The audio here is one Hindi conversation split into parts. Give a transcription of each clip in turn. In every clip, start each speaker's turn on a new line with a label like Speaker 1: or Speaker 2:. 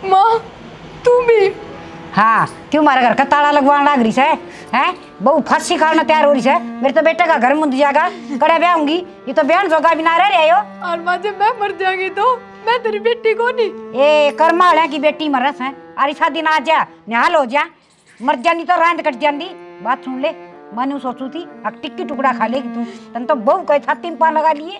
Speaker 1: माँ तू भी?
Speaker 2: हाँ, क्यों हमारे घर का ताला लगवाना लाग रही है? हैं? बहू फांसी खाना तैयार हो रही है। मेरे तो बेटे का घर मुंद जाएगा, कड़े ब्याहूंगी। ये तो बहन जोगा बिना रह रहे हो।
Speaker 1: और माँ जब मैं मर जाऊंगी तो मैं तेरी बेटी को नहीं।
Speaker 2: ए कर्मा है की बेटी मरस है। अरे शादी ना आ जा, निहाल हो जा। मर जानी तो रांद कट जानी। बात सुन ले, मैंने सोचू थी अब टिक्की टुकड़ा खा लेगी तू। तन तो बहू कहे छाती में पान लगा लिए।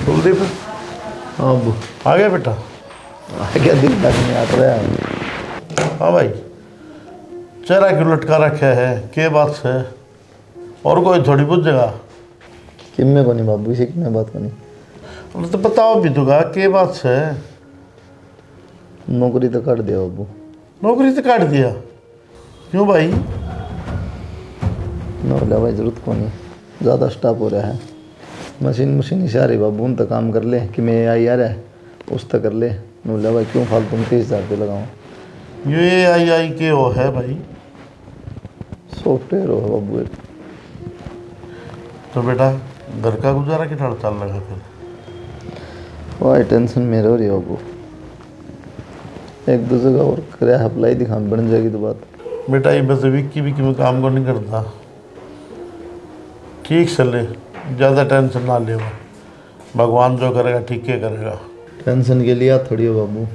Speaker 3: कुलदीप,
Speaker 4: हाँ अबू,
Speaker 3: आ गया बेटा?
Speaker 4: आ गया। दिन तक नहीं आता रहा।
Speaker 3: हाँ भाई, चेहरा क्यों लटका रखा है? के बात है? और कोई थोड़ी पूछेगा?
Speaker 4: किम्मे को नहीं बाबू, इसी की मैं बात को नहीं।
Speaker 3: तो बताओ भी दूंगा, के बात है?
Speaker 4: नौकरी तो काट दिया बाबू।
Speaker 3: नौकरी से काट दिया? क्यों भाई?
Speaker 4: नौला भाई जरूरत को नहीं, ज़्यादा स्टाफ हो रहा है। मशीन इशारे बाबू उन तक काम कर ले कि मैं आई आ रहा है उस तक कर ले। नौला भाई क्यों फालतू में 30,000 रुपये लगाऊँ?
Speaker 3: ये आई के हो है भाई?
Speaker 4: सॉफ्टवेयर हो बाबू एक।
Speaker 3: तो बेटा घर का गुजारा कितना चल लगा फिर?
Speaker 4: वही टेंशन मेरे हो रही है बाबू। एक दो जगह और करे अप्लाई दिखा बन जाएगी तो बात।
Speaker 3: बेटा ये बस विक्की विक्की में काम को नहीं करता। ठीक चले, ज़्यादा टेंशन ना ले। भगवान जो करेगा ठीक ही करेगा।
Speaker 4: टेंशन के लिए थोड़ी हो बाबू,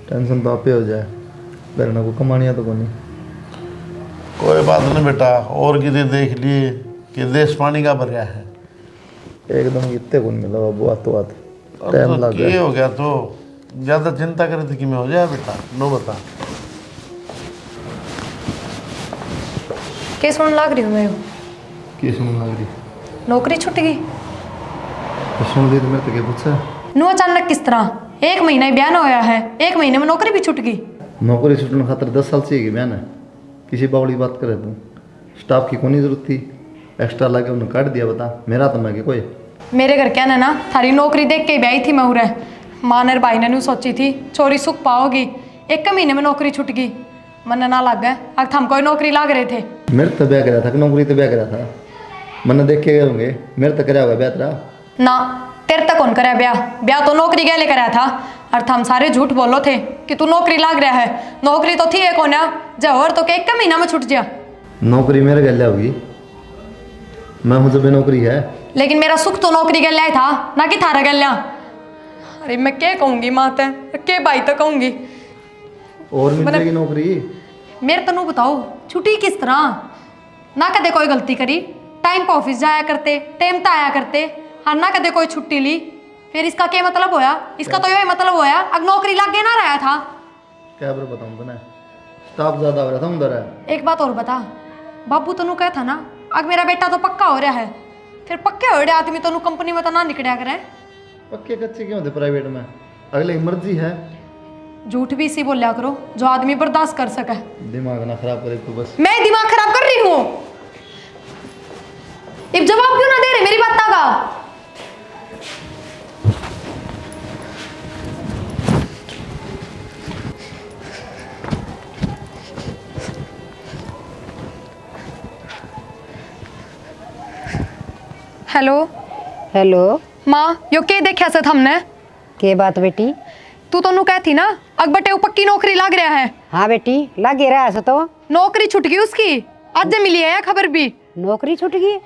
Speaker 4: टेंशन तो आपे हो जाए। करना को कमानिया तो को नहीं।
Speaker 3: कोई बात नहीं बेटा, और किधर देख लिए कि देश पानी का भरया है।
Speaker 4: एकदम इतने कौन मिला बाबू, हाथों हाथ
Speaker 3: अब
Speaker 4: टाइम
Speaker 3: तो
Speaker 4: लग
Speaker 3: ये
Speaker 4: गया।
Speaker 3: हो गया तो ज़्यादा चिंता करे थी कि मैं हो जाए बेटा। नो बता।
Speaker 1: के सुन लाग रही हूँ मैं?
Speaker 4: की सुन लग रही?
Speaker 1: नौकरी छूट गई?
Speaker 4: सुन ली तो मेरे तो क्या पूछा?
Speaker 1: नू अचानक किस तरह? 1 महीना ही बयान होया है, 1 महीने में नौकरी भी छूट गई।
Speaker 4: नौकरी छूटने खातर 10 साल चाहिए मैंने। किसी बावड़ी बात करे तू? स्टाफ की कोई जरूरत थी? एक्स्ट्रा लाके उन्हें काट दिया। बता मेरा तो मैं कि कोई
Speaker 1: मेरे घर क्या ना थारी नौकरी देख के ब्याही थी मैं उरे। माँ ने भाई ने नू सोची थी छोरी सुख पाओगी, 1 महीने में नौकरी छूट गई। मन ना लग गए, अब हम कोई नौकरी लाग रहे थे।
Speaker 4: मेरे तो ब्याह करा था कि नौकरी तो ब्याह करा था? मैंने देख के गए होंगे, मेरे तो कराया होगा ब्याह तेरा।
Speaker 1: ना तेरे तक कौन कराया ब्याह? ब्याह तो नौकरी गैले कराया था। और हम सारे झूठ बोलो थे कि तू नौकरी लाग रहा है। नौकरी तो थी कौन जहर तो के 1 महीना में छूट जा।
Speaker 4: नौकरी मेरे गले होगी, मैं हूँ जब नौकरी है।
Speaker 1: लेकिन मेरा सुख तो नौकरी गल्या ही था ना कि थारा गल्या। अरे मैं क्या कहूंगी माँ ते के भाई तो कहूंगी।
Speaker 4: और मिल जाएगी नौकरी।
Speaker 1: मेरे तनु बताओ छुट्टी किस तरह? ना कदे कोई गलती करी, टाइम पर ऑफिस जाया करते, टाइम पर आया करते। हाँ ना कदे कोई छुट्टी ली। फिर इसका क्या मतलब होया? इसका तो यही मतलब होया अब नौकरी लग गया ना रहा था।
Speaker 4: क्या बार बताऊँ तुम्हें, स्टाफ ज़्यादा हो रहा था उधर है।
Speaker 1: एक बात और बता, बाबू तनु कहा था ना अब मेरा बेटा तो पक्का हो रहा है। फिर पक्के हो रहे आदमी तनु कंपनी में तो ना निकलिया करे।
Speaker 4: पक्के कच्चे क्यों होते प्राइवेट में? अगले की मर्जी है।
Speaker 1: झूठ भी इसी बोलिया करो जो आदमी बर्दाश्त कर सके।
Speaker 4: दिमाग ना खराब करे तू बस।
Speaker 1: मैं दिमाग खराब कर रही हूँ? अब जवाब क्यों ना दे रहे मेरी बात का? हेलो
Speaker 2: हेलो,
Speaker 1: माँ, यो के देखा से हमने?
Speaker 2: के बात बेटी?
Speaker 1: तू तो कहती ना अकबटे पक्की नौकरी लग रहा है।
Speaker 2: हाँ बेटी, लग ही रहा है तो।
Speaker 1: नौकरी छूट गई उसकी, आज मिली है खबर भी।
Speaker 2: नौकरी छूट गई?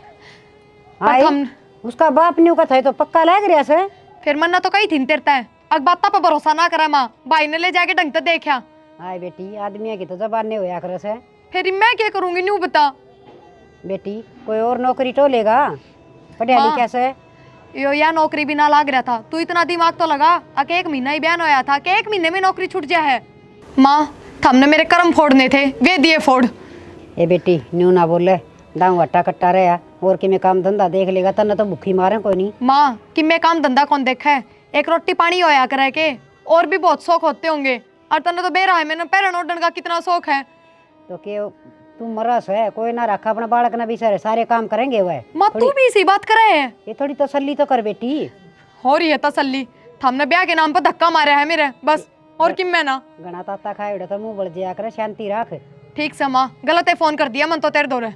Speaker 1: पर हम
Speaker 2: उसका बाप न्यू का था तो पक्का लग रहा है।
Speaker 1: फिर मन्ना तो कही थी तेरता है अक बात पर भरोसा ना करा। माँ भाई ने ले जाके ढंग से देखा।
Speaker 2: हाय बेटी, आदमी की तो जबान नहीं होया करे से।
Speaker 1: फिर मैं क्या करूंगी न्यू बता।
Speaker 2: बेटी कोई और नौकरी तो लेगा, पढ़िया लिखा से।
Speaker 1: यो या नौकरी भी ना लाग रहा था। तू इतना दिमाग तो लगा। अक 1 महीना ही बयान होया था कि 1 महीने में नौकरी छूट जा है। माँ हमने मेरे कर्म फोड़ने थे, वे दिए फोड़।
Speaker 2: ए बेटी न्यू ना बोले, दाऊ वट्टा कट्टा रहा और कि मैं काम धंधा देख लेगा तन्ने तो भूखी मारे कोई नहीं।
Speaker 1: माँ कि मैं काम धंधा कौन देखा है? एक रोटी पानी होया करे के और भी बहुत शौक होते होंगे। और तन्ने तो बेरा है, मैंने पैरन ओढ़ने का कितना शौक है।
Speaker 2: तो के तू मरस है, कोई ना रखा अपना बालक ना भी सारे काम करेंगे वह।
Speaker 1: माँ तू भी इसी बात करे है?
Speaker 2: ये थोड़ी तसल्ली तो कर बेटी।
Speaker 1: हो रही है तसल्ली। हमने ब्याह के नाम पर धक्का मारा है मेरे बस। और कि मैं ना
Speaker 2: घना ताता खाए उड़े तो मुंह बड़ जाया करे, शांति रख।
Speaker 1: ठीक से माँ, गलत है फोन कर दिया मन तो तेरे दौरे।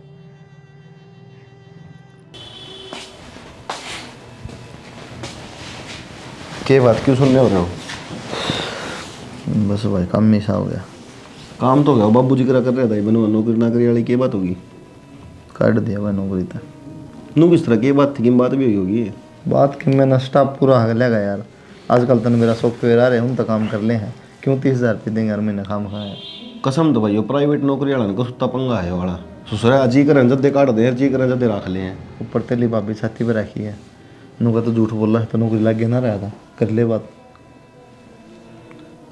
Speaker 5: क्या बात, क्यों सुनने हो रहे हो?
Speaker 4: बस भाई काम ही सा हो गया।
Speaker 5: काम तो गया, बाबू जी करा कर रहा था बनो नौकरी ना करी वाली क्या बात होगी?
Speaker 4: काट दिया भाई नौकरी था।
Speaker 5: नू किस तरह की बात थी कि बात भी हुई होगी?
Speaker 4: बात कि मैंने स्टाफ पूरा हक लेगा यार। आजकल तन मेरा सॉफ्टवेयर आ रहे हम तो काम कर ले हैं, क्यों 30,000 रुपये देंगे हर महीने काम खाए।
Speaker 5: कसम तो भाई प्राइवेट नौकरी वाला को सुत्ता पंगा है वाला। ससुरा जी करें जद्दे काट दे, जी करें जद्दे रख ले हैं।
Speaker 4: ऊपर तेली भाभी छाती पर रखी है, नूका तो झूठ बोल रहा है, तो नौकरी लग गया ना रहा था, कर ले बात।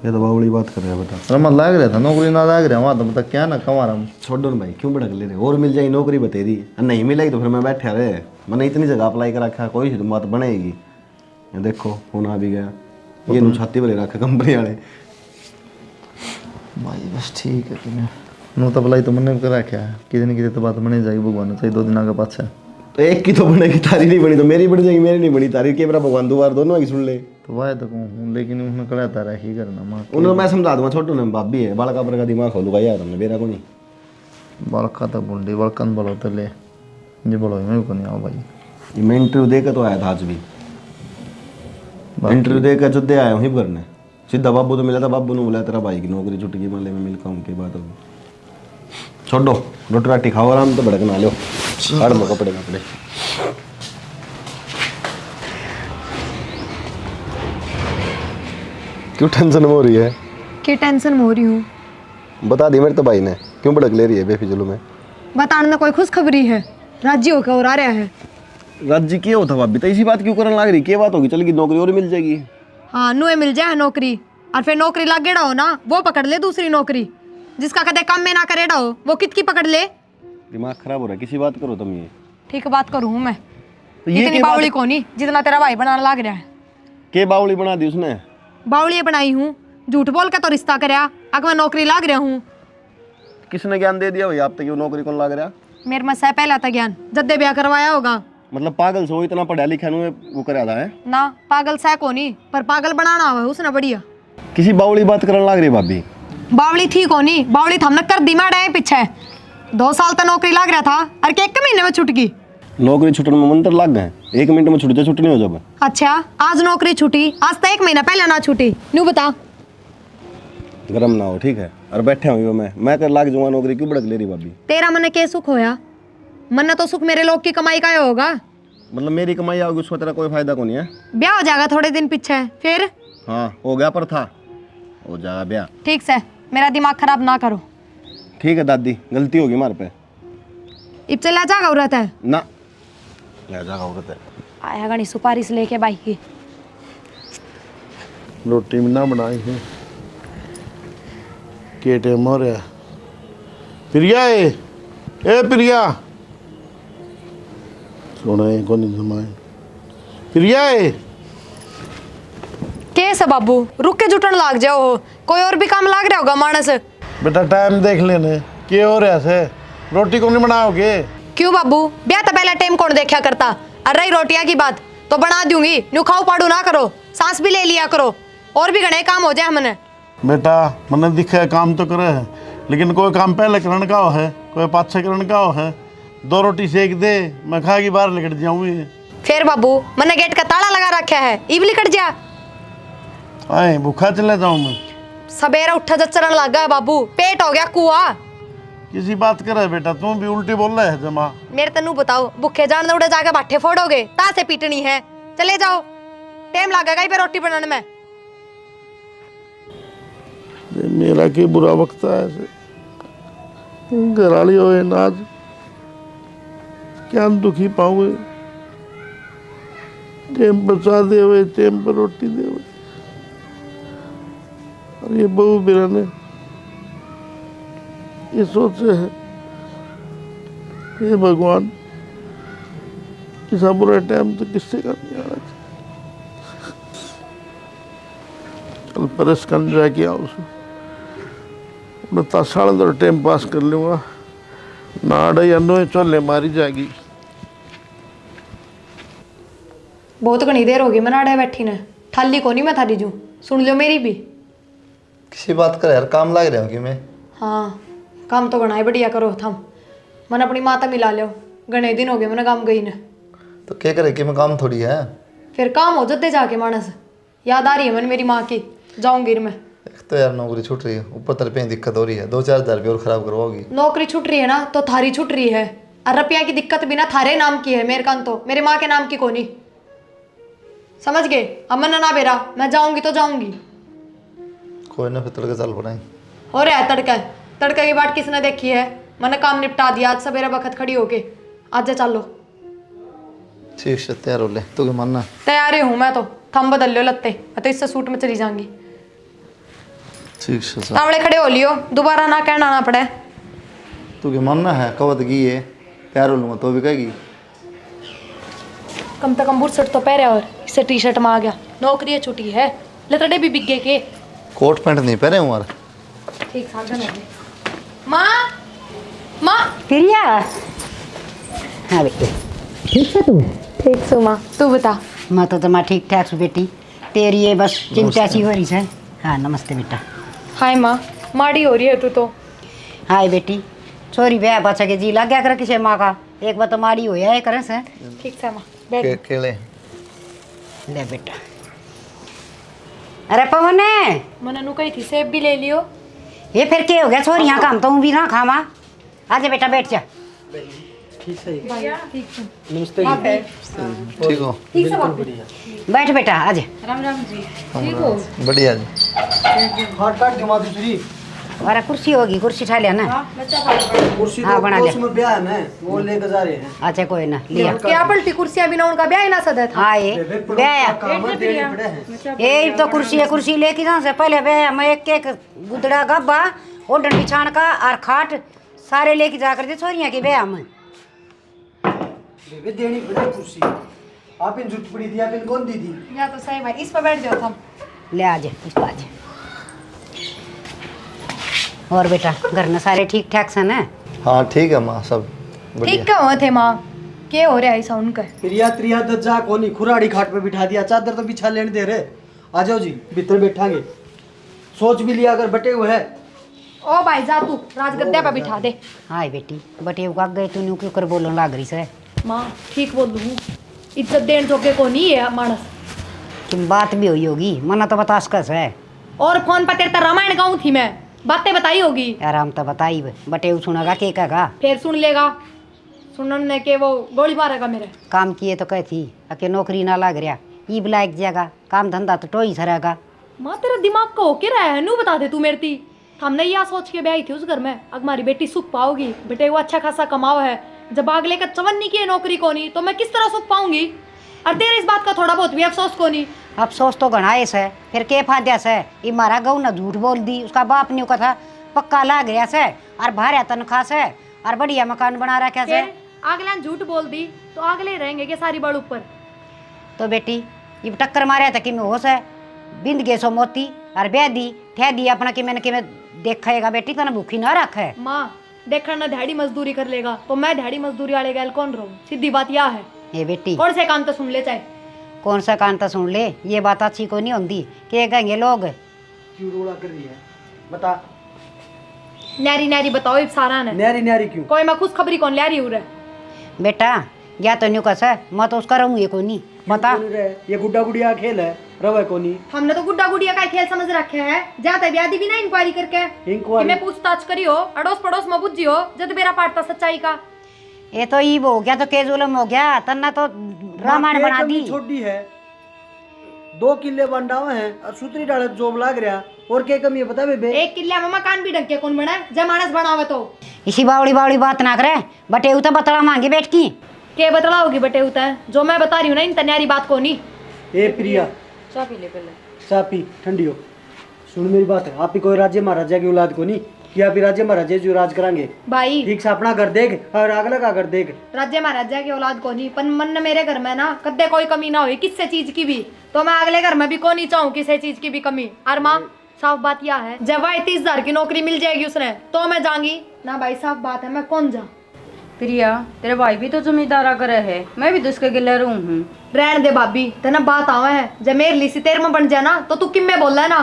Speaker 5: ये तो बावड़ी बात कर रहे हैं, बता।
Speaker 4: अरे मैं लाग रहा था, नौकरी ना लाग रहा वहाँ तो बता क्या ना कमा रहा हूँ।
Speaker 5: छोड़ो ना भाई, क्यों भड़क ले रहे? और मिल जाए नौकरी बते दी, नहीं मिलेगी तो फिर मैं बैठा रहे। मैंने इतनी जगह अप्लाई कर रखा, कोई सी बात बनेगी। ये देखो फोन आ भी गया, ये नू छाती पर रखा कंपनी वाले।
Speaker 4: भाई बस ठीक है तुम्हें नू तो भलाई तो मैंने कर रखा है, किसी न किसी तो बात बने जाएगी, भगवान चाहिए 2 दिन आगे पाछा।
Speaker 5: तो एक की तो बनेगी, तारी नहीं बनी तो मेरी बन जाएगी, मेरी नहीं बनी तारी के मेरा भगवान दोबारा दोनों की सुन ले।
Speaker 4: तो वह तो कहूँ, लेकिन उन्होंने कराता रहा ही करना माँ
Speaker 5: उन्हें मैं समझा दूंगा, छोटू ने भाभी है बालका पर का दिमाग खोलूंगा यार, हमने मेरा को नहीं।
Speaker 4: बड़का तो बुंडी बड़कन बोलो तो ले जी बोलो मैं को नहीं आओ भाई।
Speaker 5: ये मैं इंटरव्यू दे के तो आया था आज भी। इंटरव्यू दे के जो दे आया हूँ ही करने, सीधा बाबू तो मिला था, बाबू ने बोला तेरा भाई की नौकरी छुट गई, माले में मिलकर उनकी बात होगी। छोड़ो, रोटी राटी खाओ आराम, तो भड़क ना लो, काट दो कपड़े कपड़े। क्यों टेंशन हो रही है?
Speaker 1: कि टेंशन में हो रही हूँ?
Speaker 5: बता दी मेरे तो भाई ने, क्यों भड़क ले रही है बेफिजुल में?
Speaker 1: बताने में कोई खुशखबरी है, राज्य होकर और आ रहा है।
Speaker 5: राज्य क्या होता भाभी, तो इसी बात क्यों करने लग रही? क्या बात होगी? चलेगी नौकरी और मिल जाएगी।
Speaker 1: हाँ नुए मिल जाए नौकरी, और फिर नौकरी लग गया हो ना, वो पकड़ ले दूसरी नौकरी। जिसका कदे काम में ना करेगा हो वो कितकी पकड़ ले।
Speaker 5: दिमाग खराब हो रहा है, किसी बात करो तुम। ये
Speaker 1: ठीक बात करूँ मैं,
Speaker 5: तो ये
Speaker 1: इतनी
Speaker 5: क्या
Speaker 1: बावली को नहीं जितना तेरा भाई बनाने लग रहा है।
Speaker 5: के बावली बना दी उसने?
Speaker 1: बावली बनाई हूँ, झूठ बोल के तो रिश्ता करया, अगर मैं नौकरी लाग रहा हूँ।
Speaker 5: किसने ज्ञान दे दिया भाई आप तक, क्यों नौकरी कौन लग रहा?
Speaker 1: मेरे में से पहला था ज्ञान, जद्दे ब्याह करवाया होगा।
Speaker 5: मतलब पागल से वो इतना पढ़ा लिखा नु वो करा था है
Speaker 1: ना पागल सह को नहीं, पर पागल बनाना हुआ उसने बढ़िया।
Speaker 5: किसी बावली बात करने लग रही भाभी।
Speaker 1: बावली थी को नहीं, बावली तो हमने कर दी माड़ा है पीछे। 2 साल तक नौकरी लग रहा था और के 1 महीने में छूट गई।
Speaker 5: नौकरी छुटने में मंत्र लग गए, 1 मिनट में छुट जाए, छुट्टी नहीं हो जब।
Speaker 1: अच्छा आज नौकरी छुटी, आज तो 1 महीना पहले ना छुटी। न्यू बता,
Speaker 5: गरम ना हो ठीक है, और बैठे हुई मैं कर लाग जाऊंगा नौकरी, क्यों भड़क ले रही भाभी?
Speaker 1: तेरा मन के सुख होया? मन तो सुख मेरे लोग की कमाई का होगा।
Speaker 5: मतलब मेरी कमाई आओगी उसमें तेरा कोई फायदा को नहीं है।
Speaker 1: ब्याह हो जाएगा थोड़े दिन पीछे, फिर
Speaker 5: हाँ हो गया, पर था हो जाएगा ब्याह।
Speaker 1: ठीक से मेरा दिमाग खराब ना करो।
Speaker 5: ठीक है दादी, गलती होगी हमारे पे।
Speaker 1: इब चला जागा औरत है
Speaker 5: ना ले जाएगा औरत है।
Speaker 1: आया गणी सुपारी से लेके बाई की।
Speaker 3: रोटी में ना बनाई है के टाइम हो रहा। प्रिया ए प्रिया सोना है कौन जमाए। प्रिया
Speaker 1: कैसे बाबू रुक के जुटन लाग जाओ, कोई और भी काम लाग रहा होगा मानस।
Speaker 3: बेटा टाइम देख लेने के हो रहा से, रोटी कौन बनाओगे?
Speaker 1: क्यों बाबू, ब्याह तो पहला टाइम कौन देखा करता। और रही रोटियां की बात तो बना दूंगी, न्यू खाओ पाड़ू ना करो, सांस भी ले लिया करो, और भी घने काम हो जाए हमने।
Speaker 3: बेटा मैंने दिखा है काम तो करे है, लेकिन कोई काम पहले करण का हो है, कोई पाछे करण का हो है। 2 रोटी सेक दे, मैं खा के बाहर निकट जाऊंगी।
Speaker 1: फिर बाबू मैंने गेट का ताला लगा रखा है, इवली कट जा।
Speaker 3: आए भूखा चले जाऊं मैं?
Speaker 1: सवेरा उठा जचरण लग गया बाबू, पेट हो गया कुआ।
Speaker 3: किसी बात करे बेटा, तुम भी उल्टी बोल रहे है जमा।
Speaker 1: मेरे तनु बताओ, भूखे जान उड़े जाके बाठे फोड़ोगे, ता से पीटनी है। चले जाओ, टाइम लगेगा ही पे रोटी बनाने में।
Speaker 3: मेरा के बुरा वक्त है ऐसे, घराली होए नाज क्या दुखी पाओगे। टाइम पर चाह दे हुए, टाइम पर रोटी दे हुए। और ये बहू मेरा ने ये सोचे है, हे भगवान ऐसा बुरा टाइम तो किससे का नहीं आना चाहिए। कल परस कर जाके आओ मैं तासाल तो टाइम पास कर लूँगा ना, अड़े अन्नो चोले मारी जाएगी।
Speaker 1: बहुत घनी देर होगी मैं नाड़े बैठी ने, ठाली को नहीं मैं थारी जू, सुन लो मेरी भी।
Speaker 4: किसी बात कर यार, काम लग रहा हूँ कि मैं।
Speaker 1: हाँ काम तो गणाए बढ़िया करो थम। मन अपनी माता मिला लो, गणे दिन हो गए मैंने काम गई ने।
Speaker 4: तो क्या करे कि मैं काम थोड़ी है।
Speaker 1: फिर काम हो जाते जाके मानस। याद आ रही है मन मेरी माँ की, जाऊंगी मैं।
Speaker 4: एक तो यार नौकरी छूट रही है, ऊपर तरफे दिक्कत हो रही है, 2-4 हज़ार रुपये और खराब करवाओगी।
Speaker 1: नौकरी छूट रही है ना तो थारी छूट रही है, और रुपया की दिक्कत भी ना थारे नाम की है, मेरे कान तो मेरे माँ के नाम की कोनी। समझ गए? अमन ना बेरा, मैं जाऊंगी तो जाऊंगी।
Speaker 4: कोई ना, फिर तड़के चल पड़ाएं।
Speaker 1: हो रहा है तड़का, तड़के की बाट किसने देखी है? मैंने काम निपटा दिया आज सवेरे वक्त खड़ी होके। आज चलो
Speaker 4: ठीक से तैयार हो ले, तू क्या मानना?
Speaker 1: तैयार हूँ मैं तो, थम बदल लो लत्ते, मैं तो इससे सूट में चली जाऊंगी।
Speaker 4: ठीक से चल।
Speaker 1: तावड़े खड़े हो लियो, दोबारा ना कहना ना पड़े।
Speaker 4: तू क्या मानना है? कवत की है, तैयार हो लूँगा तो भी कहेगी।
Speaker 1: कम से कम बूट शर्ट तो पहरे, और इससे टी शर्ट में आ गया। नौकरी छुट्टी है, लतड़े भी बिक गए के।
Speaker 4: कोट पैंट नहीं पहने हूँ यार।
Speaker 1: ठीक साधन हो गए। माँ माँ
Speaker 2: प्रिया, हाँ बेटी ठीक है तू?
Speaker 1: ठीक सु माँ, तू बता।
Speaker 2: मैं तो तुम्हारा ठीक ठाक हूँ बेटी, तेरी ये बस चिंता सी हो रही है। हाँ नमस्ते बेटा।
Speaker 1: हाय माँ, माड़ी हो रही है तू तो।
Speaker 2: हाय बेटी, छोरी ब्याह बच्चा के जी लग गया कर किसे माँ का, एक बार तो माड़ी हो या करे से।
Speaker 1: ठीक से माँ, बैठ।
Speaker 4: केले
Speaker 2: ले बेटा। अरे पवन है,
Speaker 1: मैंने नु कही थी सेब भी ले लियो।
Speaker 2: ये फिर क्या हो गया छोरी, यहाँ काम तो भी ना खावा। आजा बेटा बैठ जा।
Speaker 1: ठीक है
Speaker 4: ठीक हो?
Speaker 1: ठीक से बात।
Speaker 2: बैठ बेटा आजा।
Speaker 1: राम राम जी, ठीक हो?
Speaker 4: बढ़िया जी।
Speaker 6: हाथ काट के माती तुझी
Speaker 2: अरे कुर्सी होगी, कुर्सी उठा लिया ना।
Speaker 6: कुर्सी
Speaker 2: हाँ,
Speaker 6: तो
Speaker 2: बना लिया।
Speaker 6: उसमें ब्याह है ना, वो लेकर जा रहे हैं।
Speaker 2: अच्छा कोई ना लिया।
Speaker 1: क्या पलटी कुर्सियां बिना उनका ब्याह ही ना सदा था।
Speaker 2: हाँ ये ब्याह,
Speaker 6: काम है, देने पड़े हैं।
Speaker 2: ये तो कुर्सी है, कुर्सी लेके जाओ से पहले ब्याह मैं एक एक गुदड़ा गब्बा ओढ़न बिछान का और खाट सारे लेके जा कर दे छोरियाँ के ब्याह में।
Speaker 6: बेबे देनी पड़े कुर्सी, आप इन जुट पड़ी थी, आप इन कौन दी थी?
Speaker 1: या तो सही भाई, इस पर बैठ जाओ तुम।
Speaker 2: ले आजा इस पर आजा। और बेटा घर में सारे ठीक ठाक से ना?
Speaker 4: हाँ ठीक है माँ, सब बढ़िया।
Speaker 1: ठीक क्यों थे माँ? क्या हो रहा है ऐसा उनका?
Speaker 6: प्रिया त्रिया तो जा कोनी, खुराड़ी खाट पे बिठा दिया, चादर तो बिछा लेने दे रहे। आ जाओ जी, भीतर बैठांगे। सोच भी लिया अगर बटे हुए है।
Speaker 1: ओ भाई जा तू राजगद्दा पे बिठा दे।
Speaker 2: हाय बेटी बटे उगा गए तू क्यों कर बोलन लाग रही से?
Speaker 1: माँ ठीक बोल लूँ, इज्जत देने जोगे को नहीं है मानस।
Speaker 2: कि बात भी हुई होगी, मना तो बतास कस है।
Speaker 1: और फोन पर तेरे तो रामायण गाऊँ थी मैं, बातें बताई होगी।
Speaker 2: आराम तो बताई बटे उ सुनेगा के कहेगा?
Speaker 1: फिर सुन लेगा, सुनने के वो गोली मारेगा मेरे।
Speaker 2: काम किए तो कहती अके नौकरी ना लाग रहा, ई लाग जाएगा, काम धंधा तो टोई सरेगा।
Speaker 1: माँ तेरा दिमाग का होके रहा है, नू बता दे तू मेरे ती। हमने यह सोच के ब्याही थी उस घर में, अगर हमारी बेटी सुख पाओगी, बेटे वो अच्छा खासा कमाओ है, जब अगले का चवन नहीं किए नौकरी को नहीं तो मैं किस तरह सुख पाऊंगी? और तेरे इस बात का थोड़ा बहुत भी अफसोस को नहीं?
Speaker 2: अफसोस तो घनाए से, फिर के फायदा से? ये मारा गऊ ना झूठ बोल दी, उसका बाप ने कहा था पक्का लाग गया से और भारे तनख्वाह से और बढ़िया मकान बना रखा से।
Speaker 1: अगले झूठ बोल दी तो अगले रहेंगे के सारी बड़ ऊपर।
Speaker 2: तो बेटी ये टक्कर मारे था कि मैं होश है, बिंद गए सो मोती और ब्याह दी ठह दी अपना कि मैंने देखेगा बेटी तना भूखी ना रखे।
Speaker 1: माँ देखना ना ध्याड़ी मजदूरी कर लेगा तो मैं ध्याड़ी मजदूरी वाले गैल कौन रहूं? सीधी बात यह है।
Speaker 2: ये बेटी
Speaker 1: कौन से काम तो सुन ले चाहे
Speaker 2: कौन सा कान तो सुन ले, ये बात अच्छी को नहीं होती कि कहेंगे लोग।
Speaker 6: क्यों रोड़ा कर रही है बता?
Speaker 1: न्यारी न्यारी बताओ इब सारा ने
Speaker 6: न्यारी न्यारी क्यों?
Speaker 1: कोई मैं खुश खबरी कौन ल्यारी हूँ रे?
Speaker 2: बेटा या तो न्यू कस है, मैं तो उसका रहूँ ये को नहीं बता।
Speaker 6: क्यों नहीं रहे? ये गुड्डा गुड़िया खेल है, रवे को नहीं।
Speaker 1: हमने तो गुड्डा गुड़िया का खेल समझ रखे है। जाते ब्यादी भी ना इंक्वायरी करके
Speaker 6: इंक्वायरी?
Speaker 1: मैं पूछताछ करी हो, अड़ोस पड़ोस में बुझी हो, जब बेरा पाटता सच्चाई का।
Speaker 2: ये तो ईब हो गया तो के जुलम हो गया, तन्ना तो रामायण बना दी।
Speaker 6: छोटी है, 2 किले बंडावे हैं और सूत्री डाले जोम लाग रहा, और क्या कमी है बता बेबे?
Speaker 1: एक किले में मकान भी ढंग के कौन बना जब मानस बनावे तो?
Speaker 2: इसी बावड़ी बावड़ी बात ना करे, बटे उ तो बतला मांगे बैठ की।
Speaker 1: के बतला होगी बटे होता है जो मैं बता रही हूँ ना, इन तन्यारी बात को नहीं।
Speaker 6: ए प्रिया
Speaker 1: चाय पी ले पहले।
Speaker 6: चाय पी, ठंडी हो। सुन मेरी बात है, आप ही कोई राज्य महाराजा की औलाद को नहीं कि आप ही राज्य महाराजा जो राज करांगे।
Speaker 1: भाई
Speaker 6: ठीक से अपना घर देख और अगला का घर देख।
Speaker 1: राज्य महाराजा की औलाद को नहीं, पर मन मेरे घर में ना कद्दे कोई कमी ना हुई किसी चीज की भी, तो मैं अगले घर में भी को नहीं चाहूँ किसी चीज की भी कमी। और माँ साफ बात यह है, जब भाई 30,000 की नौकरी मिल जाएगी उसने तो मैं जाऊंगी ना। भाई साफ बात है, मैं कौन जा?
Speaker 7: प्रिया तेरे भाई भी तो जमींदारा करे है, मैं भी तो उसके गिले रहूं हूँ।
Speaker 1: रहने दे भाभी, तेना बात आवा है, जब मेरे ली तेरे में बन जाए ना तो तू किम में बोल रहा है ना,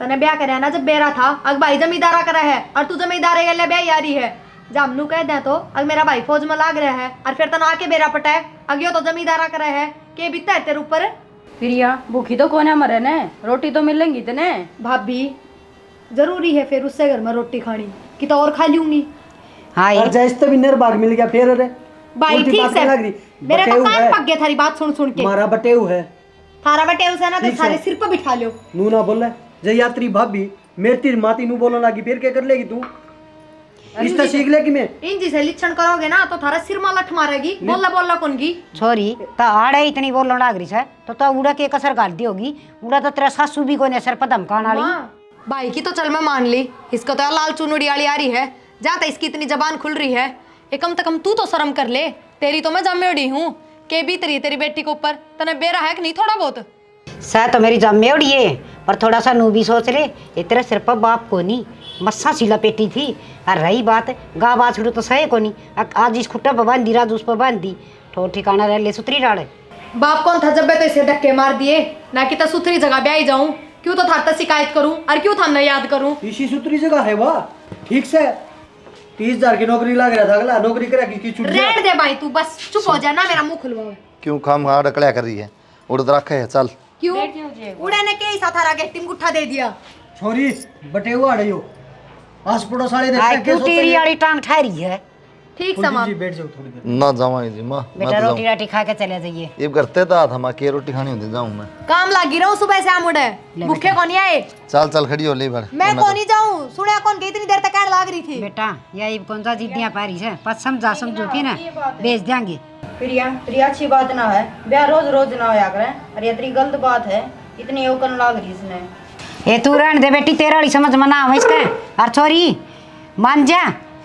Speaker 1: तने ब्याह करे ना जब बेरा था अग भाई जमींदारा करा है और तू जमींदारे गले ब्याह यारी है जामनू कह दे तो अग मेरा भाई फौज में लाग रहा है और फिर तना आके बेरा पटाए अग यो तो जमींदारा करा है के बीता है तेरे ऊपर।
Speaker 7: प्रिया भूखी तो कोने मरे ने, रोटी तो मिलेंगी तने।
Speaker 1: भाभी जरूरी है फिर उससे घर में रोटी खानी कि तो और खा लूंगी।
Speaker 2: हाँ
Speaker 6: और जैसे तो भी निर्भाग मिल गया फिर अरे
Speaker 1: भाई
Speaker 6: उल्टी
Speaker 1: ठीक
Speaker 6: बात
Speaker 1: से
Speaker 6: लग रही
Speaker 1: मेरे तो
Speaker 6: बटेऊ
Speaker 1: कान
Speaker 6: है।
Speaker 1: पक गया थारी बात सुन सुन के।
Speaker 6: मारा बटेऊ है
Speaker 1: थारा बटे उसे ना तो
Speaker 6: ठीक
Speaker 1: सारे
Speaker 6: है।
Speaker 1: सिर पे बिठा लो।
Speaker 6: नू ना बोले जय यात्री भाभी मेरी तेरी माती नू बोलने लगी फिर क्या कर लेगी तू रिश्ता सीख लेगी मैं
Speaker 1: इन जी से लिच्छन करोगे ना तो थारा सिर में लठ मारेगी बोला बोला कौन की।
Speaker 2: छोरी तो आड़े इतनी बोलने लाग रही है तो उड़ा के कसर गाल दी होगी। उड़ा तो तेरा सासू भी कोने सर पर धमकान वाली।
Speaker 1: भाई की तो चल मैं मान ली इसका तो लाल चुनड़ी वाली आ रही है जाता इसकी इतनी जबान खुल रही है ये कम से कम तू तो शर्म कर ले तेरी तो मैं जमेड़ी हूँ के बीत रही तेरी बेटी के ऊपर तने बेरा है कि नहीं थोड़ा बहुत।
Speaker 2: सह तो मेरी जमेड़ी है पर थोड़ा सा नू भी सोच ले ये तेरे सिर पर बाप को नहीं मस्सा सिला पेटी थी। और रही बात गा बाछड़ू तो सहे को नहीं आज इस खुट्टा पर बांध दी राज उस पर बांध दी ठोर ठिकाना रह ले सुतरी डाले।
Speaker 1: बाप कौन था जब मैं तो इसे धक्के मार दिए ना कि तो सुथरी जगह ब्याई जाऊं क्यों तो थार शिकायत करूं और क्यों था मैं याद करूं।
Speaker 6: इसी सूत्री जगह है वाह ठीक से 30,000 की नौकरी लग रहा था अगला नौकरी करेगी की छुट
Speaker 1: रहने दे भाई तू बस चुप हो जा ना मेरा मुंह खुलवा।
Speaker 4: क्यों खाम खा डकड़ा कर रही है उड़ रखा है चल
Speaker 1: क्यों उड़े ने के हिस्सा थारा के टिम गुट्ठा दे दिया।
Speaker 6: छोरी बटेऊ आ रही हो आस पड़ोस वाले देखते
Speaker 2: आए
Speaker 6: हैं
Speaker 2: क्यों
Speaker 6: क्या
Speaker 2: तेरी
Speaker 6: सोचते
Speaker 2: वाली टांग ठहरी है।
Speaker 1: ठीक
Speaker 6: हैं
Speaker 1: समा
Speaker 6: जी बैठ जाओ थोड़ी देर
Speaker 4: ना जाऊँ जी माँ
Speaker 2: बेटा रोटी राटी खा के चले जाइए।
Speaker 4: ये करते था हम के रोटी खानी होती जाऊँ मैं
Speaker 1: काम लागी रहा हूँ सुबह से आम उड़े भूखे कौन नहीं आए
Speaker 4: चल चल खड़ी हो ले भर
Speaker 1: मैं कौन ही जाऊँ सुने कौन की इतनी देर तक कहने लाग रही थी।
Speaker 2: बेटा यही कौन सा जिद्दियाँ पारी है पर समझा समझो के ना बेच देंगे।
Speaker 7: प्रिया प्रिया अच्छी बात ना है ब्याह रोज रोज ना होया करे और ये इतनी गलत बात है इतनी ओकन लाग रही इसने।
Speaker 2: ये तू रहने दे बेटी तेरा वाली समझ मना है इसका। और छोरी मान जा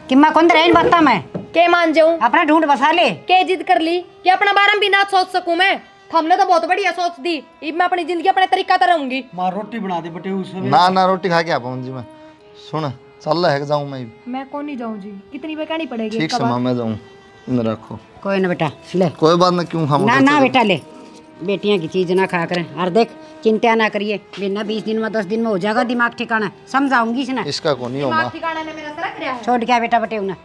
Speaker 2: कि मैं कौन रहने बता मैं
Speaker 1: के मान जाऊँ
Speaker 2: अपना ढूंढ बसा ले
Speaker 1: के जिद कर ली कि अपना बारे में भी ना सोच सकूं मैं। हमने तो बहुत बढ़िया सोच दी अब मैं अपनी जिंदगी अपने तरीका से रहूंगी।
Speaker 6: माँ रोटी बना दे बटेऊ से
Speaker 4: ना रोटी खा के आ पाऊँ जी मैं सुन चल रहा है जाऊँ मैं
Speaker 1: कौन नहीं जाऊँ जी कितनी पे कहनी पड़ेगी
Speaker 4: ठीक से माँ मैं जाऊँ न रखो
Speaker 2: कोई ना बेटा ले
Speaker 4: कोई बात ना क्यों खाऊं
Speaker 2: ना ना बेटा ले बेटियां की चीज ना खा करें। और देख चिंता ना करिए बिना 20 दिन में 10 दिन में हो जाएगा दिमाग ठिकाना समझाऊंगी इसे ना
Speaker 4: इसका को नहीं होगा
Speaker 1: ठिकाना ने मेरा सरक रहा है।
Speaker 2: छोड़ क्या बेटा बटे ना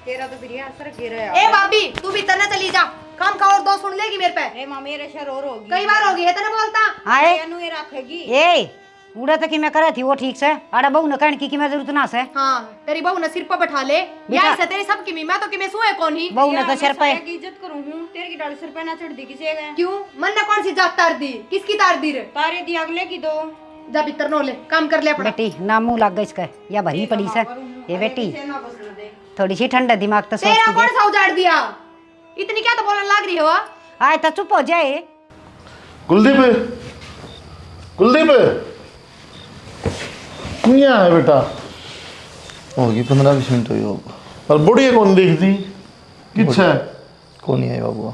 Speaker 7: तेरा तो प्रिया असर गिरा
Speaker 1: ए भाभी तू भी तना चली जा काम का और दो सुन लेगी मेरे पे।
Speaker 7: ए मां मेरे शर और होगी
Speaker 1: कई बार होगी है तना बोलता
Speaker 2: आए
Speaker 7: अनु ये रखेगी
Speaker 2: ए उड़ा तो कि मैं करे थी वो ठीक से अरे बहू न कहने की मैं जरूरत ना से।
Speaker 1: हाँ तेरी बहू ने सिर पर बैठा ले या से तेरी सबकी मैं तो कि मैं सुए कौन ही
Speaker 2: बहू ने तो सिर पे
Speaker 7: की इज्जत करूं हूं तेरे की डाल सिर पे ना चढ़ दी किसी के
Speaker 1: क्यों मन ने कौन सी जात तार दी किसकी तार दी रे
Speaker 7: तारे दी अगले की दो
Speaker 1: जा भीतर नो ले काम कर ले अपना।
Speaker 2: बेटी ना मुंह लग गई इसका या भरी पड़ी से ये बेटी
Speaker 7: ना बसने दे
Speaker 2: थोड़ी सी ठंडा दिमाग तो सोच
Speaker 1: तेरा
Speaker 2: के
Speaker 1: कौन
Speaker 2: देख।
Speaker 1: सा उजाड़ दिया इतनी क्या तो बोलने लग रही हो।
Speaker 2: आए तो चुप हो जाए।
Speaker 3: कुलदीप कुलदीप क्या है बेटा
Speaker 4: होगी 15-20 मिनट हुई होगा
Speaker 3: और बुढ़िया कौन देखती किच्छा है
Speaker 4: कौन नहीं आई बाबू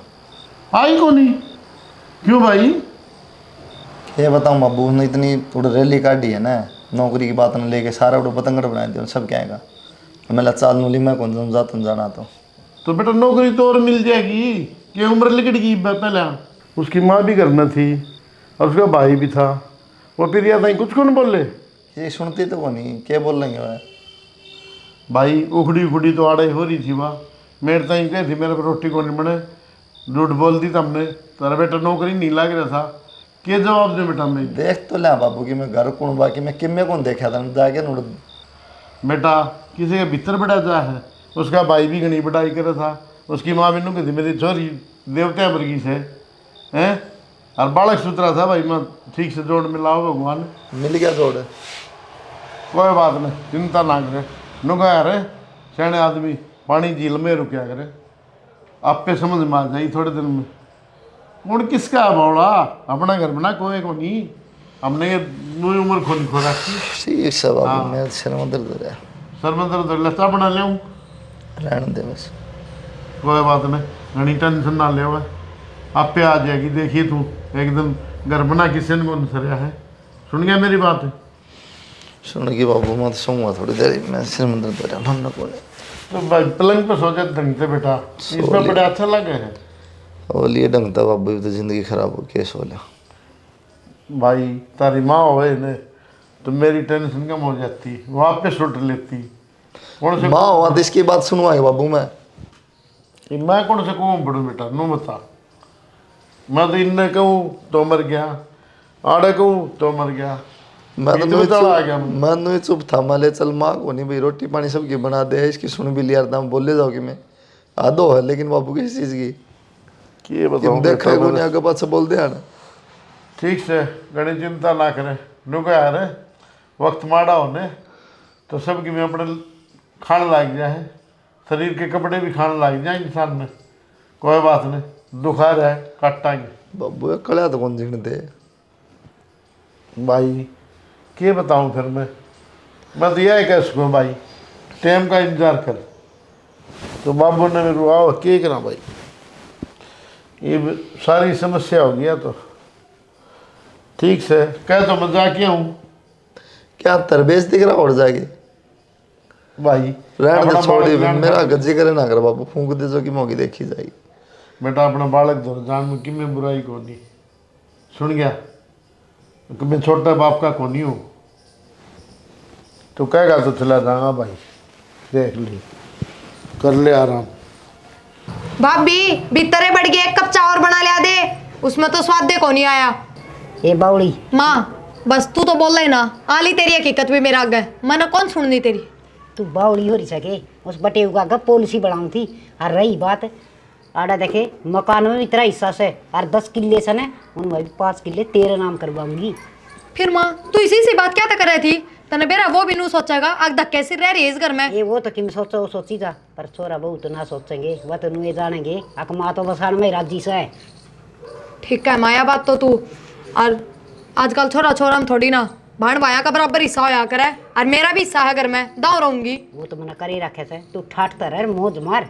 Speaker 3: आई कौन ही क्यों भाई
Speaker 4: ये बताऊँ बाबू ने इतनी थोड़ी रैली काटी है ना नौकरी की बात ने लेके सारा उड़ो पतंगड़ बना दिया सब क्या आएगा मैं चाल नूली मैं कौन समझा तुम जाना तो
Speaker 3: बेटा नौकरी तो और मिल जाएगी ये उम्र लिकट गई पहले उसकी माँ भी करना थी और उसका भाई भी था वो फिर याद आई कुछ कौन बोले
Speaker 4: ये सुनती तो नहीं क्या बोल लेंगे वह
Speaker 3: भाई उखड़ी उखड़ी तो आड़े हो रही थी वहाँ मेरे ताई कही थी मेरे पर रोटी को नहीं बने झूठ बोल दी हमने तेरा बेटा नौकरी नहीं लग रहा था क्या जवाब दे बेटा मैं
Speaker 4: देख तो लिया बाबू कि मैं घर कौन बाकी मैं किम्मे कौन देखा था जाके नोड़
Speaker 3: बेटा किसी के भीतर बड़ा जा है उसका भाई भी घनी बढ़ाई कर था उसकी माँ भी कहती मेरी छोरी देवता वर्गी से हैं और बालक सुतरा था भाई मैं ठीक से जोड़ मिलाओ भगवान
Speaker 4: मिल गया जोड़
Speaker 3: कोई बात नहीं चिंता ना करे नुका यार सियाने आदमी पानी झील में रुकया करे आप पे समझ में आ जाए थोड़े दिन में उन किसका बौड़ा अपना घर बना कोई को नहीं हमने ये नई उम्र खोली खो रखी
Speaker 4: ठीक है बाबू मैं सिर में दर्द हो रहा है
Speaker 3: सर में दर्द लस्ता बना ले
Speaker 4: रहने दे बस
Speaker 3: कोई बात नहीं घनी टेंशन ना ले आप पे आ जाएगी देखिए तू एकदम घर बना किसी ने कौन सरिया है सुन गया मेरी बात
Speaker 4: सुन की बाबू मैं तो सोऊंगा थोड़ी देर मैं सिर में दर्द हो रहा है को
Speaker 3: तो भाई पलंग पे सो जाते ढंग से बेटा इसमें बड़े अच्छा लगे है
Speaker 4: और लिए ढंग था बाबू तो जिंदगी खराब हो के सो लिया
Speaker 3: भाई तारी माँ होवे ने तो मेरी टेंशन कम हो जाती, वापस लुट लेती। कौन से
Speaker 4: माँ वहाँ इसकी बात सुनवाएगा बाबू
Speaker 3: मैं कौन से कहूँ बड़ू बेटा नू बता। मैं तो इन्ने कहूँ तो मर गया, आड़े कहूँ तो मर गया।
Speaker 4: मैं तो
Speaker 3: बीच में तड़ा आ गया मैं।
Speaker 4: मैं नहीं चुप था, मैं ले चल माँ को नहीं भाई रोटी पानी सबकी बना दे, इसकी सुन भी लिया था बोले जाओ कि मैं आदो है, लेकिन बाबू किस चीज़ की
Speaker 3: ये बताऊँ
Speaker 4: देखा है नहीं आगे पास से बोल दिया ना।
Speaker 3: ठीक से घनी चिंता ना करे, नुका यार वक्त माड़ा होने तो सबकी में अपने खाने लग जाए, शरीर के कपड़े भी खाने लग जाए इंसान में, कोई बात नहीं, दुखा रहे काटांगे।
Speaker 4: बाबू ये कड़ा तो कौन जीने दे
Speaker 3: भाई क्या बताऊँ फिर मैं तो यह कह सकूँ भाई, टाइम का इंतजार कर। तो बाबू ने मेरे को आओ क्या करा भाई, ये सारी समस्या हो गया तो ठीक से कह तो मजाक किया हूँ
Speaker 4: क्या तरबेज दिख रहा उड़ जाएगी
Speaker 3: भाई।
Speaker 4: रहने
Speaker 3: अपना
Speaker 4: दे छोड़ी
Speaker 3: बालक जान
Speaker 4: मेरा गज्जी करे ना कर बाबू, फूंक दे जो कि मौकी देखी जाएगी।
Speaker 3: बेटा अपना बालक धो जान में कि मैं बुराई को नहीं सुन गया कि मैं छोटा बाप का को नहीं हूँ, तो कहेगा तो चला जाऊंगा भाई, देख ली कर ले आराम।
Speaker 1: भाभी भीतरे बढ़ गए, एक कप चावल बना लिया दे, उसमें तो स्वाद देखो नहीं आया।
Speaker 2: ए बावड़ी
Speaker 1: माँ बस तू तो बोल रही ना, आली तेरी हकीकत भी मेरा आगे, मैंने कौन सुननी तेरी।
Speaker 2: तू बावड़ी हो रही सके उस बटे का गप पॉलिसी बढ़ाऊँ थी। और रही बात आड़ा देखे मकान में भी तेरा हिस्सा से और 10 किले से न उनमें भी 5 किले तेरे नाम करवाऊंगी।
Speaker 1: फिर माँ तू इसी से बात क्या कर रही थी, तने बेरा वो भी नू सोचेगा आग धक्के से रह रही है इस घर में।
Speaker 2: ये वो तो किम सोचो वो सोची था, पर छोरा बहू तो ना सोचेंगे, वह तो नुए जानेंगे अक माँ तो बसान में राजी से है।
Speaker 1: ठीक है माया बात तो तू, और आजकल छोरा छोरा में थोड़ी ना भाण भाया का बराबर हिस्सा होया करे, और मेरा भी हिस्सा है घर में, दाव रहूंगी।
Speaker 2: वो तो मैंने कर ही रखे से, तू ठाटता रह मौज मार।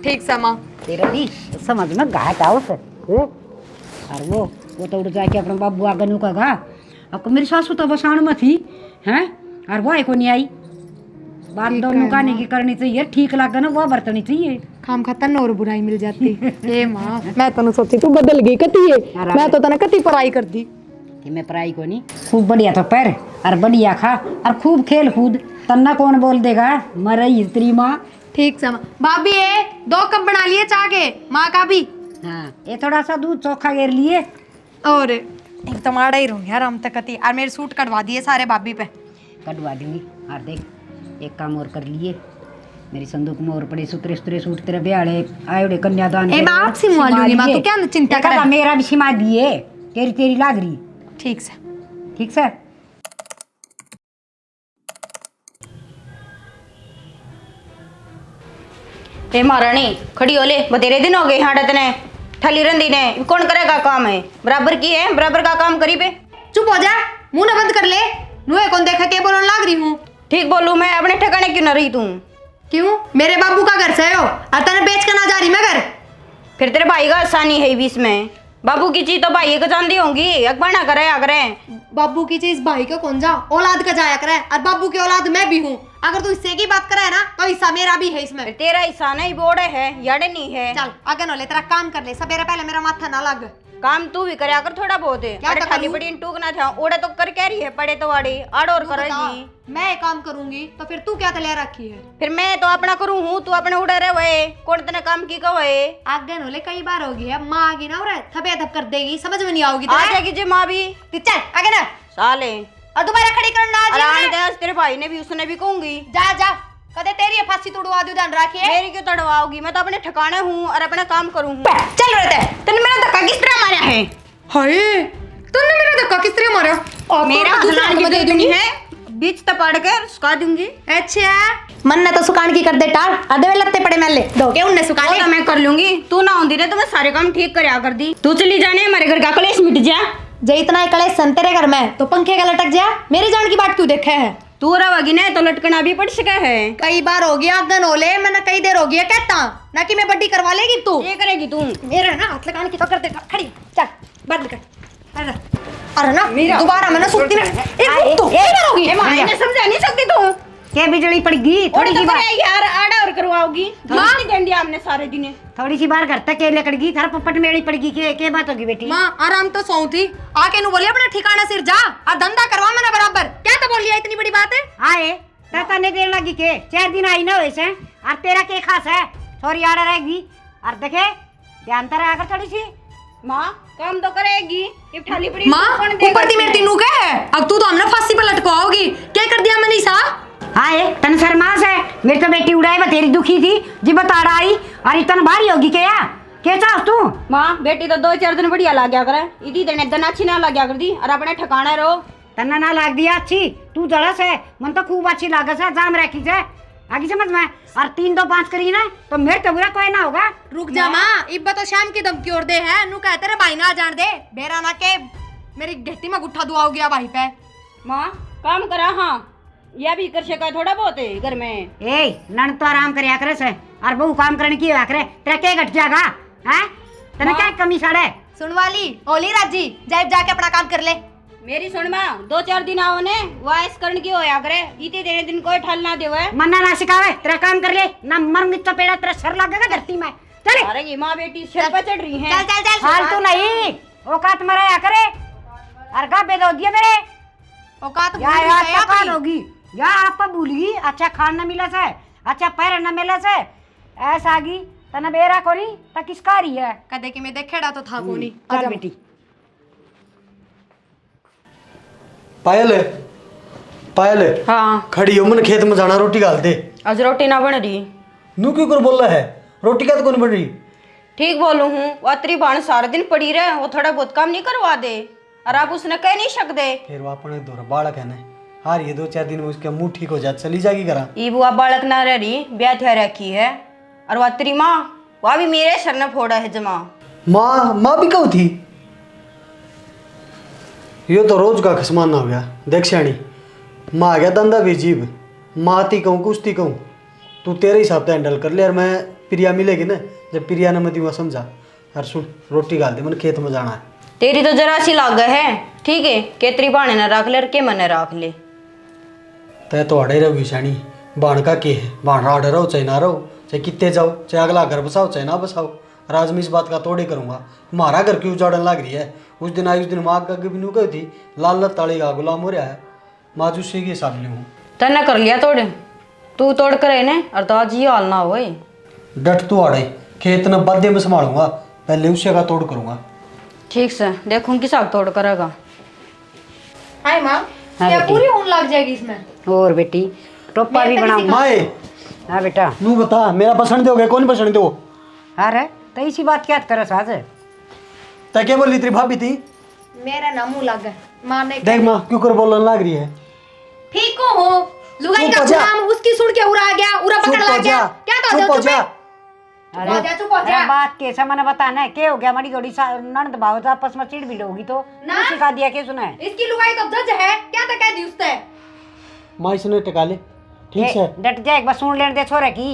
Speaker 1: ठीक से माँ।
Speaker 2: तेरा भी समझ में गाय था उसे। और वो तो उड़ जाके अपने बाबू आगे नु कहा, अब मेरी सासू तो बसाण में थी हैं, और वो को नहीं आई। बात दोनों काने की करनी चाहिए, ठीक लगे ना वो बरतनी चाहिए।
Speaker 1: खाम खतन और बुराई मिल जाती। ए माँ मैं तनु सोची तू बदल गई कती है, मैं तो तने कती पढ़ाई कर दी
Speaker 2: कि मैं पढ़ाई को नहीं, खूब बढ़िया तो पैर और बढ़िया खा और खूब खेल कूद, तन्ना कौन बोल देगा मरई स्त्री माँ।
Speaker 1: ठीक से माँ। भाभी ये 2 कप बना लिए चाह के, माँ का भी।
Speaker 2: हाँ ये थोड़ा सा दूध चोखा घेर लिए।
Speaker 1: और एक तो माड़ा ही रहूंगी यार हम तक कती, और मेरे सूट कटवा दिए सारे भाभी पे।
Speaker 2: कटवा दूंगी। और देख एक काम और कर लिए, मेरी संदूक में और पड़े सुतरे सुतरे सूट तेरे ब्याहे आयोडे कन्यादान
Speaker 1: ए, मैं आपसे मुआ लूंगी, माँ, तू क्या चिंता कर रहा है?
Speaker 2: मेरा भी सिमा दिए, तेरी तेरी लाग रही।
Speaker 1: ठीक से।
Speaker 2: ठीक से।
Speaker 7: हे महारानी खड़ी हो ले, बतेरे दिन हो गए यहाँ डतने ठली रंदी ने, कौन करेगा काम है, बराबर की है, बराबर का काम करी पे।
Speaker 1: चुप हो जा, मुंह न बंद कर ले, नुए कौन देखा के बोलने लाग रही हूँ।
Speaker 7: ठीक बोलूँ मैं, अपने ठिकाने क्यों न रही तू?
Speaker 1: क्यों? मेरे बाबू का घर से हो और तने बेच कर ना जा रही मैं घर।
Speaker 7: फिर तेरे भाई का आसानी है बीच में, बाबू की चीज तो भाई को जानती होंगी, अकबर ना करे अगरे।
Speaker 1: बाबू की चीज भाई को कौन जा, औलाद का जाया करे, और बाबू की औलाद मैं भी हूँ। अगर तू हिस्से की बात करे ना तो हिस्सा मेरा भी है इसमें।
Speaker 7: तेरा हिस्सा नहीं बोड़े है, याडे नहीं है।
Speaker 1: चल आगे न ले, तेरा काम कर ले, सवेरे पहले मेरा माथा ना लग।
Speaker 7: काम तू भी करे अगर थोड़ा बहुत है,
Speaker 1: क्या
Speaker 7: अरे
Speaker 1: करूं?
Speaker 7: खाली बड़ी टूक ना था, ओड़े तो कर कह रही है, पड़े तो वाड़ी आड़ और
Speaker 1: तू बता,
Speaker 7: करेगी।
Speaker 1: मैं ये काम करूंगी तो फिर तू क्या तले रखी है?
Speaker 7: फिर मैं तो अपना करूँ हूँ, तू अपने उड़े रहे हुए, कौन तने काम की कहे?
Speaker 1: आगे न ले, कई बार होगी है, माँ आगी ना और थपे थप कर देगी, समझ में नहीं आओगी
Speaker 7: आ जाएगी जी माँ भी।
Speaker 1: चल आगे ना,
Speaker 7: साले
Speaker 1: और दोबारा खड़ी करना आ जाए।
Speaker 7: अरे तेरे भाई ने भी, उसने भी कहूंगी।
Speaker 1: जा जा, कदे तेरी फांसी तोड़वा दू, ध्यान रखिए।
Speaker 7: मेरी क्यों तड़वाओगी, मैं तो अपने ठिकाने हूँ और अपना काम करूँ।
Speaker 1: चल रहते तूने मेरा धक्का किस तरह मारा है? हाय तूने मेरा धक्का किस तरह मारा?
Speaker 7: मेरा
Speaker 1: दूसरा
Speaker 7: हलाल
Speaker 1: दे दूंगी
Speaker 7: है, बीच तपाड़ कर सुखा दूंगी।
Speaker 1: अच्छा मन ने तो सुकान की कर दे टाल, आधे में लत्ते पड़े मैले दो के उनने सुका ले।
Speaker 7: तो मैं कर लूंगी, तू ना होती रे तो मैं सारे काम ठीक करया कर दी। तू चली जाने, हमारे घर का कलेश मिट जा।
Speaker 1: जे इतना ही कलेश सन तेरे घर में तो पंखे का लटक जा, मेरी जान की बात क्यों देखे है?
Speaker 7: तू रहोगी ना तो लटकना भी पड़ सके है।
Speaker 1: कई बार हो गया अगन ओले, मैंने कई देर हो गया कहता ना कि मैं बड्डी करवा लेगी तू।
Speaker 7: ये करेगी तू?
Speaker 1: मेरा ना हाथ लगाने की तो कर दे, खड़ी चल बंद कर। अरे ना दोबारा मैंने सुनती ना, एक तू
Speaker 7: माँ ने समझा नहीं सकती तू।
Speaker 2: के बिजली पड़गी थोड़ी सी बार
Speaker 7: यार आड़ा और करवाओगी मां नहीं देंगे हमने सारे दिन
Speaker 2: थोड़ी सी बार घर तक के लकड़गी थारा पप्पट मेड़ी पड़गी के बात होगी बेटी
Speaker 1: माँ आराम तो सौ थी आके नु बोलिए अपना ठिकाना सिर जा और धंधा करवा मैंने बराबर क्या तो बोलिए इतनी बड़ी बात है
Speaker 2: आए ताता ने देर लगी के 4 दिन आई ना वैसे और तेरा के खास है छोरी आड़ा रहेगी और देखे ध्यान तरह आकर थोड़ी सी
Speaker 7: मां काम तो करेगी ये ठाली पड़ी
Speaker 1: माँ ऊपर दी मेरी तीनू के है अब तू तो हमने फांसी पर लटकवाओगी क्या कर दिया मनीषा
Speaker 2: आए तन शर्मास है मेरी तो बेटी उड़ाई बतेरी दुखी थी जी बता आई और इतन भारी होगी क्या चाह तू
Speaker 7: मां बेटी तो 2-4 दिन बढ़िया ला गया करे इदी देने दिन अच्छी ना ला गया कर दी और अपने ठिकाना रहो
Speaker 2: तना ना लाग दिया अच्छी तू जड़स है मन तो खूब अच्छी लागस है जाम रखी से आगे समझ में और 3-2-5 करी ना तो मेरे तो बुरा कोई ना होगा
Speaker 1: रुक जा माँ इब्बा तो शाम की धमकी और दे है नु कहते रे भाई ना जान दे बेरा ना के मेरी गट्टी में गुट्ठा दुआ हो गया भाई पे
Speaker 7: मां काम करा हां यह भी कर सका थोड़ा बहुत है घर में
Speaker 2: ए नन तो आराम करया करे से और बहु काम करने की करे तेरा क्या घट जाएगा हैं तने क्या कमी साड़े
Speaker 1: सुन वाली ओली राजी जाए जाके अपना काम कर ले
Speaker 7: मेरी सुन मां 2-4 दिन आओ ने वाइस करने की होया करे इतने देने दिन कोई ठल ना देवे
Speaker 2: मन्ना ना सिखावे तेरा काम कर ले ना मर तो पेड़ा तेरा सर लगेगा धरती में चल
Speaker 7: अरे ये मां बेटी सिर पर चढ़ रही हैं
Speaker 1: चल चल चल
Speaker 2: फालतू नहीं औकात मराया करे और का बेदो दिया मेरे
Speaker 1: औकात
Speaker 2: या
Speaker 1: भूल
Speaker 2: या
Speaker 1: गई है
Speaker 2: थकान
Speaker 1: अपनी।
Speaker 2: होगी या आप भूलगी अच्छा खान न मिला से अच्छा पैर न मिला से ऐसा आगी तना बेरा कोनी ता किसका रही है
Speaker 1: कदे कि मैं देखेड़ा तो था कोनी
Speaker 2: चल बेटी
Speaker 6: पायल है पायल है
Speaker 7: हां
Speaker 6: खड़ी हो मन खेत में जाना रोटी गाल दे
Speaker 7: आज रोटी ना बन रही
Speaker 6: नू क्यों कर बोल रहा है रोटी क्या तो कौन बन रही
Speaker 7: ठीक बोलूं हूं वो अतरी बाण सारा दिन पड़ी रहे वो थोड़ा बहुत काम नहीं करवा दे और आप उसने कह नहीं सकते
Speaker 6: फिर वो अपने दौर बालक है ना हार ये 2-4 दिन में उसका मुंह ठीक हो जाए चली जाएगी करा
Speaker 7: ई बुआ बालक ना रही ब्याह थे रखी है और वो अतरी माँ वह भी मेरे सर ने फोड़ा है जमा
Speaker 6: माँ भी कहू थी यो तो रोज का खसमाना हो गया देख श्याणी माँ आ गया धंधा भी जीव माँ ती कहूँ कुछ ती कहूँ तू तेरे हिसाब से हैंडल कर ले और मैं प्रिया मिलेगी ना जब प्रिया ने मैं दिवा समझा और सुन रोटी गाल दे मैंने खेत में जाना है
Speaker 7: तेरी तो जरा सी लाग है ठीक है केतरी बाणे न रख ले और के मन रख ले
Speaker 6: तय तो अड़े रहोगी श्याणी बाण का के है बाण राड रहो चाहे ना रहो चाहे कितने जाओ चाहे अगला घर बसाओ चाहे ना बसाओ और आज मैं इस बात का तोड़े करूँगा हमारा घर क्यों उजाड़न लग रही है उस दिन आई उस दिन माँ का भी नू गई थी लाल लत ताली का गुलाम हो रहा है माँ जुस्से की हिसाब ली हूँ
Speaker 7: तने कर लिया तोड़ तू तोड़ करे ने और तो आज ये हाल ना हो
Speaker 6: डट तू अड़े खेत न बादे में संभालूंगा पहले उसे का तोड़ करूँगा
Speaker 7: ठीक से देखूं किस आग तोड़ करेगा
Speaker 1: हाय माँ
Speaker 2: हाँ
Speaker 1: क्या
Speaker 2: बेटी।
Speaker 1: पूरी ऊन लग जाएगी इसमें
Speaker 2: और बेटी टोपा भी बनाऊंगा
Speaker 6: माए
Speaker 2: हाँ बेटा
Speaker 6: नू बता मेरा पसंद दोगे कौन पसंद दो
Speaker 2: अरे तो इसी बात क्या करे साज
Speaker 6: तय क्या बोली तेरी भाभी थी
Speaker 1: मेरा ना मुंह लग गया माँ ने
Speaker 6: देख माँ क्यों कर बोलने लग रही है
Speaker 1: ठीक हो लुगाई
Speaker 6: चुप
Speaker 1: का
Speaker 6: हो जा।
Speaker 1: गुलाम उसकी सुन के उड़ा गया उड़ा पकड़
Speaker 6: चुप हो
Speaker 1: लग गया
Speaker 6: जा
Speaker 1: क्या तो
Speaker 6: चुप हो जा
Speaker 1: चुप हो जा चुप हो जा
Speaker 2: अरे बात कैसा मैंने बताना है क्या हो गया हमारी जोड़ी नंद भाव तो आपस में चिड़ भी होगी तो
Speaker 1: ना।
Speaker 2: सिखा दिया क्या सुना है
Speaker 1: इसकी लुगाई तो जज है क्या तो कह दी उसने
Speaker 6: माँ इसने टिका ले ठीक है
Speaker 2: डट जाए एक बार सुन लेने दे छोरे की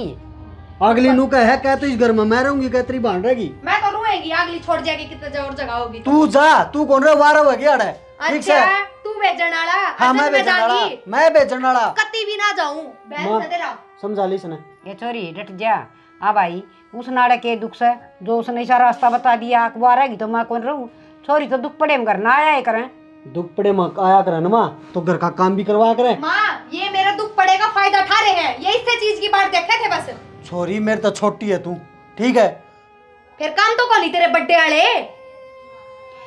Speaker 6: अगली नू का है क्या तो इस घर में मैं रहूंगी क्या तेरी भान रहेगी
Speaker 1: मैं तो रोएगी अगली छोड़ जाएगी कितने और जगह होगी
Speaker 6: तू जा तू कौन रहा वारा हुआ क्या ठीक
Speaker 1: अच्छा
Speaker 6: है
Speaker 1: तू बेचने वाला
Speaker 6: हाँ मैं बेचने वाला मैं बेचने वाला
Speaker 1: कत्ती भी ना जाऊं
Speaker 6: माँ।
Speaker 1: बैठ दे रहा
Speaker 6: समझा ली इसने
Speaker 2: ये छोरी डट जा हाँ भाई उस नाड़े के दुख से जो उसने सारा रास्ता बता दिया अखबार आएगी तो मैं कौन रहूं छोरी तो दुख पड़े में घर ना आया करें
Speaker 6: दुख पड़े माँ आया करे ना माँ तो घर का काम भी करवाया करे
Speaker 1: माँ ये मेरा दुख पड़ेगा फायदा उठा रहे हैं ये इससे चीज की बात देखे थे बस
Speaker 6: छोरी मेरे तो छोटी है तू ठीक है
Speaker 1: फिर काम तो कौन तेरे बड्डे वाले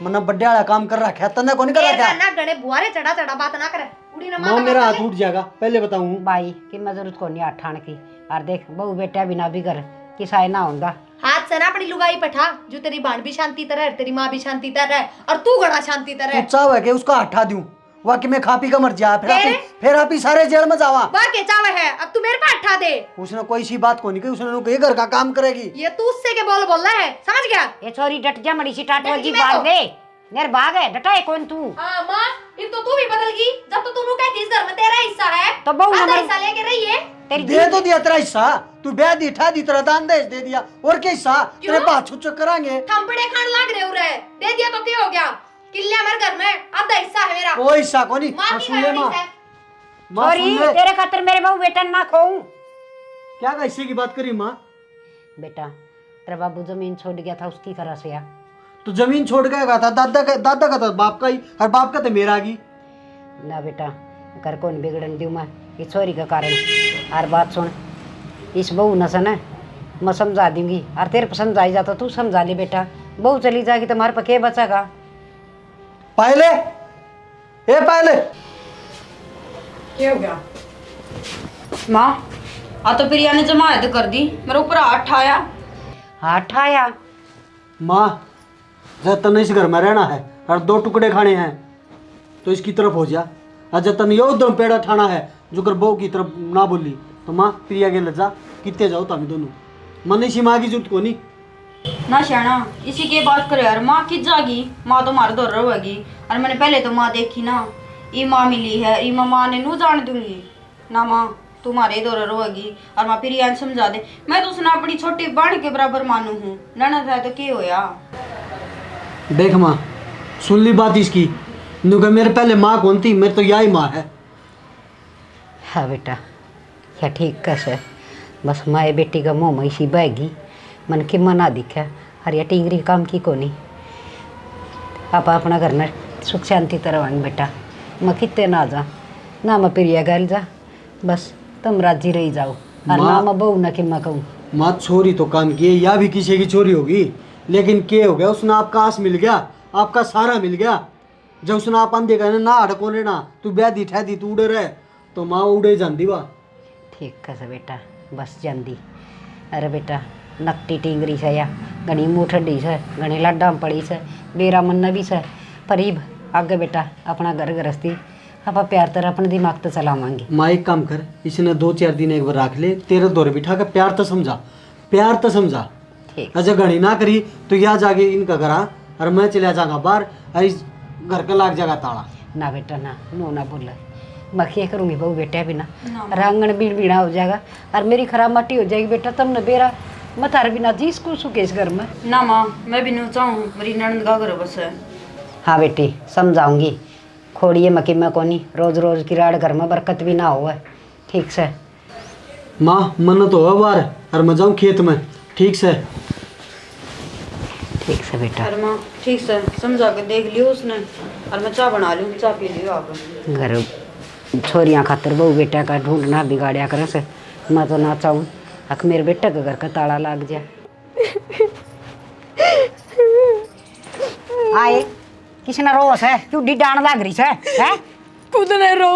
Speaker 6: मना बड्डे वाला काम कर रखा है तने को नहीं कर रखा
Speaker 1: ना गणे बुआरे चढ़ा चढ़ा बात ना करे उड़ी ना
Speaker 6: माँ मेरा हाथ उठ जाएगा पहले बताऊँ
Speaker 2: भाई कि मैं जरूरत को नहीं हाथ ठाण की और देख बहु बेटा बिना भी कर किसाए ना होगा
Speaker 1: हाथ से ना अपनी लुगाई पठा जो तेरी बाण भी शांति तरह तेरी माँ भी शांति तरह और तू गड़ा शांति
Speaker 6: तू
Speaker 1: तरह
Speaker 6: चाव है कि उसका हटा दूं वह कि मैं खा पी का मर जा फिर आप ही सारे जेल में जावा
Speaker 1: वाह के चावे है अब तू मेरे पे हटा दे
Speaker 6: उसने कोई सी बात को नहीं कही उसने कही घर का काम करेगी
Speaker 1: ये तू उससे के बोल रहा है समझ गया
Speaker 2: ये छोरी डट जा मड़ी सी टाट
Speaker 1: डट
Speaker 2: वाली
Speaker 1: गई मैं
Speaker 2: बात
Speaker 1: तो।
Speaker 2: दे नेर भाग है डटा है कौन तू
Speaker 1: हाँ माँ अब तो तू भी बदल गई जब तो तू कहती इस घर में तेरा हिस्सा है
Speaker 2: तो बहू
Speaker 1: आधा
Speaker 2: नंबर-
Speaker 1: हिस्सा लेके रही है
Speaker 2: तेरी
Speaker 6: दे तो दिया तेरा हिस्सा तू ब्याह दी ठा दी तेरा दान दे दिया और क्या हिस्सा तेरे बात छुच करांगे
Speaker 1: थंपड़े खान लाग रहे हो रहे दे दिया तो क्या हो गया किले मेरे घर में आधा हिस्सा है मेरा
Speaker 6: कोई हिस्सा को नहीं
Speaker 1: माँ
Speaker 6: हाँ,
Speaker 1: की
Speaker 6: सुन ले माँ
Speaker 1: है
Speaker 6: माँ
Speaker 2: सॉरी,
Speaker 6: सुन ले।
Speaker 2: तेरे खातिर मेरे बहू बेटा ना खाऊं।
Speaker 6: क्या कैसे की बात करी माँ?
Speaker 2: बेटा तेरा बाबू जमीन छोड़ गया था, उसकी तरह से आ।
Speaker 6: तो जमीन छोड़ के गया था, दादा का था, बाप का ही, और बाप का तो मेरा की।
Speaker 2: ना बेटा, घर को नहीं बिगड़न दूँ मैं ये छोरी के कारण। और बात सुन, इस बहू न से ना मैं समझा दूंगी, और तेरे को समझाई जाता तू समझा ले बेटा। बहू चली जाएगी तुम्हारे पे के बचेगा?
Speaker 6: पहले ए पहले
Speaker 1: क्या हो गया?
Speaker 7: माँ आ तो प्रिया ने जमायत कर दी, मेरे ऊपर हाथ आया।
Speaker 2: हाथ आया?
Speaker 6: माँ जब तन इस घर में रहना है और 2 टुकड़े खाने हैं तो इसकी तरफ हो जा, और जब तन यो दम पेड़ा ठाना है जो कर बहू की तरफ ना बोली तो माँ प्रिया के लजा कितने जाओ तभी दोनों मन इसी माँ की जरूरत को नहीं।
Speaker 7: ना श्याना इसी की बात करे यार, माँ किस जागी, माँ तो मार दौर रहेगी। और मैंने पहले तो माँ देखी ना, ये माँ मिली है, ये माँ ने नू जान दूंगी ना माँ, तुम्हारे दौर रहेगी। और माँ प्रिया ने समझा दे, मैं तो उसने अपनी छोटी बहन के बराबर मानू हूँ, ननद है तो क्या होया।
Speaker 6: देख माँ सुन ली बात इसकी, नुका मेरे पहले माँ कौन थी, मेरे तो यही माँ है।
Speaker 2: हाँ बेटा, क्या ठीक कैसे, बस माए बेटी का मुँह में इसी बहेगी, मन की मना दिखा। हरिया टिंगरी काम की कोनी, आप अपना घर में सुख शांति तरवान बेटा। मैं कितने ना जा ना मैं प्रिया गल जा, बस तुम राजी रही जाओ। और ना मैं बहू ना कि मैं कहूँ।
Speaker 6: माँ छोरी तो काम की है, या भी किसी की चोरी होगी, लेकिन क्या हो गया, उसने आपका आस मिल गया, आपका सारा मिल गया। जब उसने आप आंदे कहने ना अड़को लेना, तू ब्याह ठह दी, तू उड़े रहे, तो माँ उड़े जाती वाह।
Speaker 2: ठीक कैसे बेटा, बस जांदी। अरे बेटा नकटी टिंगरी से या घनी मुँह ठंडी से, घनी लाडा पड़ी से, बेरा मन भी से, परीब आगे बेटा अपना घर गृहस्थी आप प्यार तरह अपने दिमाग तो चलावांगे।
Speaker 6: माँ एक काम कर, इसने 2-4 दिन एक बार रख ले, तेरे दौरे बिठा कर प्यार तो समझा, प्यार तो समझा।
Speaker 2: ठीक।
Speaker 6: अच्छा घड़ी ना करी तो यहाँ जाके इनका घर आ, और मैं चला जाऊंगा बाहर, और इस घर का लाग जाएगा ताला।
Speaker 2: ना बेटा ना, मुँह ना बोल, मैं क्या करूँगी बहू बेटा बिना, रांगण बीड़ बीड़ा हो जाएगा और मेरी खराब मट्टी हो जाएगी बेटा। तुमने बेरा मतार बिना जी स्कूल सुखे इस घर में।
Speaker 7: ना माँ मैं भी नहीं चाहूँ, मेरी ननद का घर बस है।
Speaker 2: हाँ बेटी समझाऊंगी, खोड़िए मकी में कोनी, रोज रोज की राड़ घर में बरकत भी ना हो। ठीक से
Speaker 6: माँ मन तो हो बाहर, और मैं जाऊँ खेत में। ठीक से
Speaker 2: ठीक से बेटा।
Speaker 7: अरे माँ ठीक से समझा के देख लियो उसने, और मैं चाय बना लूँ, चाय पी लियो आप।
Speaker 2: घर छोरियाँ खातर बहू बेटा का ढूंढना बिगाड़िया करे से मैं तो ना चाहूँ। अक मेरे बेटा के घर का ताला लाग जाए। आए किसने रोस है, क्यों डी डांड लाग रही है?
Speaker 1: खुद नहीं रो,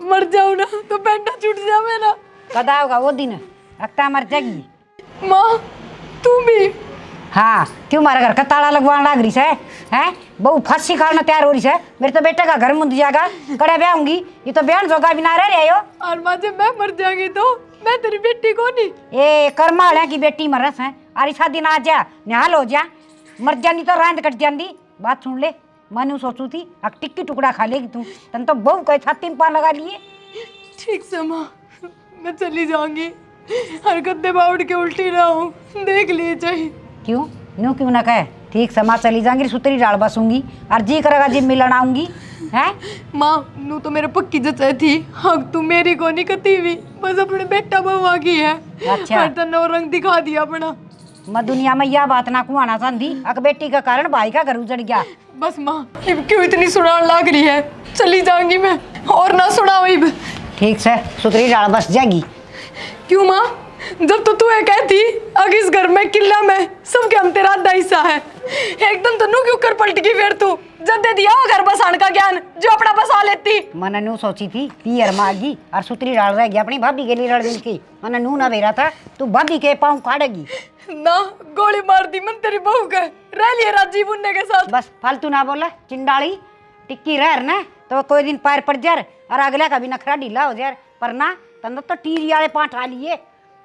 Speaker 1: मर जाऊँ ना तो पेंटा छूट जा मेरा।
Speaker 2: कदा होगा वो दिन, अक्ता मर जाएगी।
Speaker 1: माँ तू भी?
Speaker 2: हाँ क्यों हमारे घर का ताला लगवाने लाग रही है? बहू फांसी खाना तैयार हो रही है, मेरे तो बेटे का घर मुंद जाएगा, कड़े ब्याहूंगी, ये तो बहन जोगा बिना रह रहे हो।
Speaker 1: और माँ जब मैं मर जाऊंगी तो मैं तेरी बेटी को नहीं।
Speaker 2: ए करमाल है की बेटी मरस है, अरे शादी ना आ जा, निहाल हो जा, मर जानी तो रांद कट जाती। बात सुन ले, मैंने सोचू थी अब टिक्की टुकड़ा खा लेगी तू, तन तो बहू कहे छाती में पान लगा लिए।
Speaker 1: ठीक से माँ, मैं चली जाऊंगी, हरकत दे बाउड़ के उल्टी ना हूँ, देख लिए चाहिए।
Speaker 2: क्यों न्यू क्यों ना कहे, ठीक से माँ चली जाऊंगी, सुतरी डाल बसूंगी, और जी करेगा जी मिलन आऊंगी। है
Speaker 1: माँ नू तो मेरे पक्की जचाई थी, हाँ तू मेरी को नहीं कती हुई, बस अपने बेटा बहू आ गई है।
Speaker 2: अच्छा।
Speaker 1: हर तन्नो रंग दिखा दिया अपना।
Speaker 2: मैं दुनिया में यह बात ना कुआना चाहती, अक बेटी का कारण भाई का घर उजड़ गया।
Speaker 1: बस माँ इब क्यों इतनी सुनान लाग रही है, चली जाऊंगी मैं, और ना सुनाओ इब।
Speaker 2: ठीक से सुतरी डाल बस जाएगी।
Speaker 1: क्यों माँ, जब तो तू कहती अगर इस घर में किला में सबके हम तेरा आधा हिस्सा है, एकदम तो नू क्यों कर पलट गई फिर तू, जब दे दिया वो घर बसाने का ज्ञान जो अपना बसा लेती।
Speaker 2: मैंने नू सोची थी पियर मागी और सुतरी डाल रहेगी अपनी भाभी के लिए लड़ मिल की, मैंने नू ना बेरा था तू भाभी के पाँव काटेगी
Speaker 1: ना, गोली मार दी मन तेरी बहू का, रह लिए राजीव उन्ने के साथ।
Speaker 2: बस फालतू ना बोला, चिंडाली टिक्की रह ना तो कोई दिन पैर पड़ जाए और अगले का भी नखरा ढीला हो जाए, पर ना तंद तो टीरी वाले पाँठ आ लिए।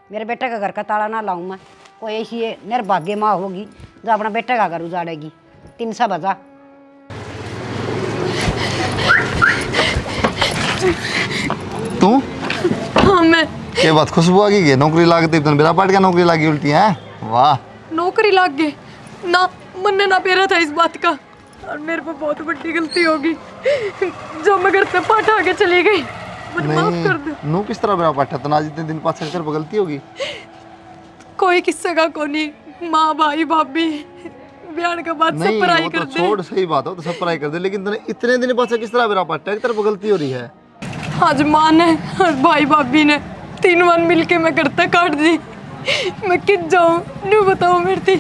Speaker 2: मेरे बेटे का घर का ताला ना लाऊं मैं, कोई ऐसी निर्भाग्य माँ होगी जो अपना बेटे का घर उजाड़ेगी। 300 बजा।
Speaker 4: तू
Speaker 1: हाँ मैं
Speaker 4: के बात खुशबू आ गई, नौकरी लागती तन बेरा पाट क्या नौकरी लागी उल्टी है? वाह
Speaker 1: नौकरी लाग गए ना, मन ना पेरा था इस बात का, और मेरे पे बहुत बड़ी गलती होगी जो मैं घर से पाठ आके चली गई। मुझे माफ कर दो।
Speaker 4: नू किस तरह बेरा पाटा तना जितने दिन पास कर गलती होगी।
Speaker 1: कोई किस्से का कोनी, माँ भाई भाभी बयान के बाद सब
Speaker 4: नहीं
Speaker 1: पढ़ाई
Speaker 4: वो तो
Speaker 1: करते।
Speaker 4: छोड़, सही बात हो तो सब पढ़ाई कर दे, लेकिन तूने इतने दिन पास किस तरह बेरा पाटा एक तरफ गलती हो रही है।
Speaker 1: आज माँ ने और भाई भाभी ने 3 मन मिलके मैं करता काट दी। मैं किस जाऊँ नू बताओ मेरी थी।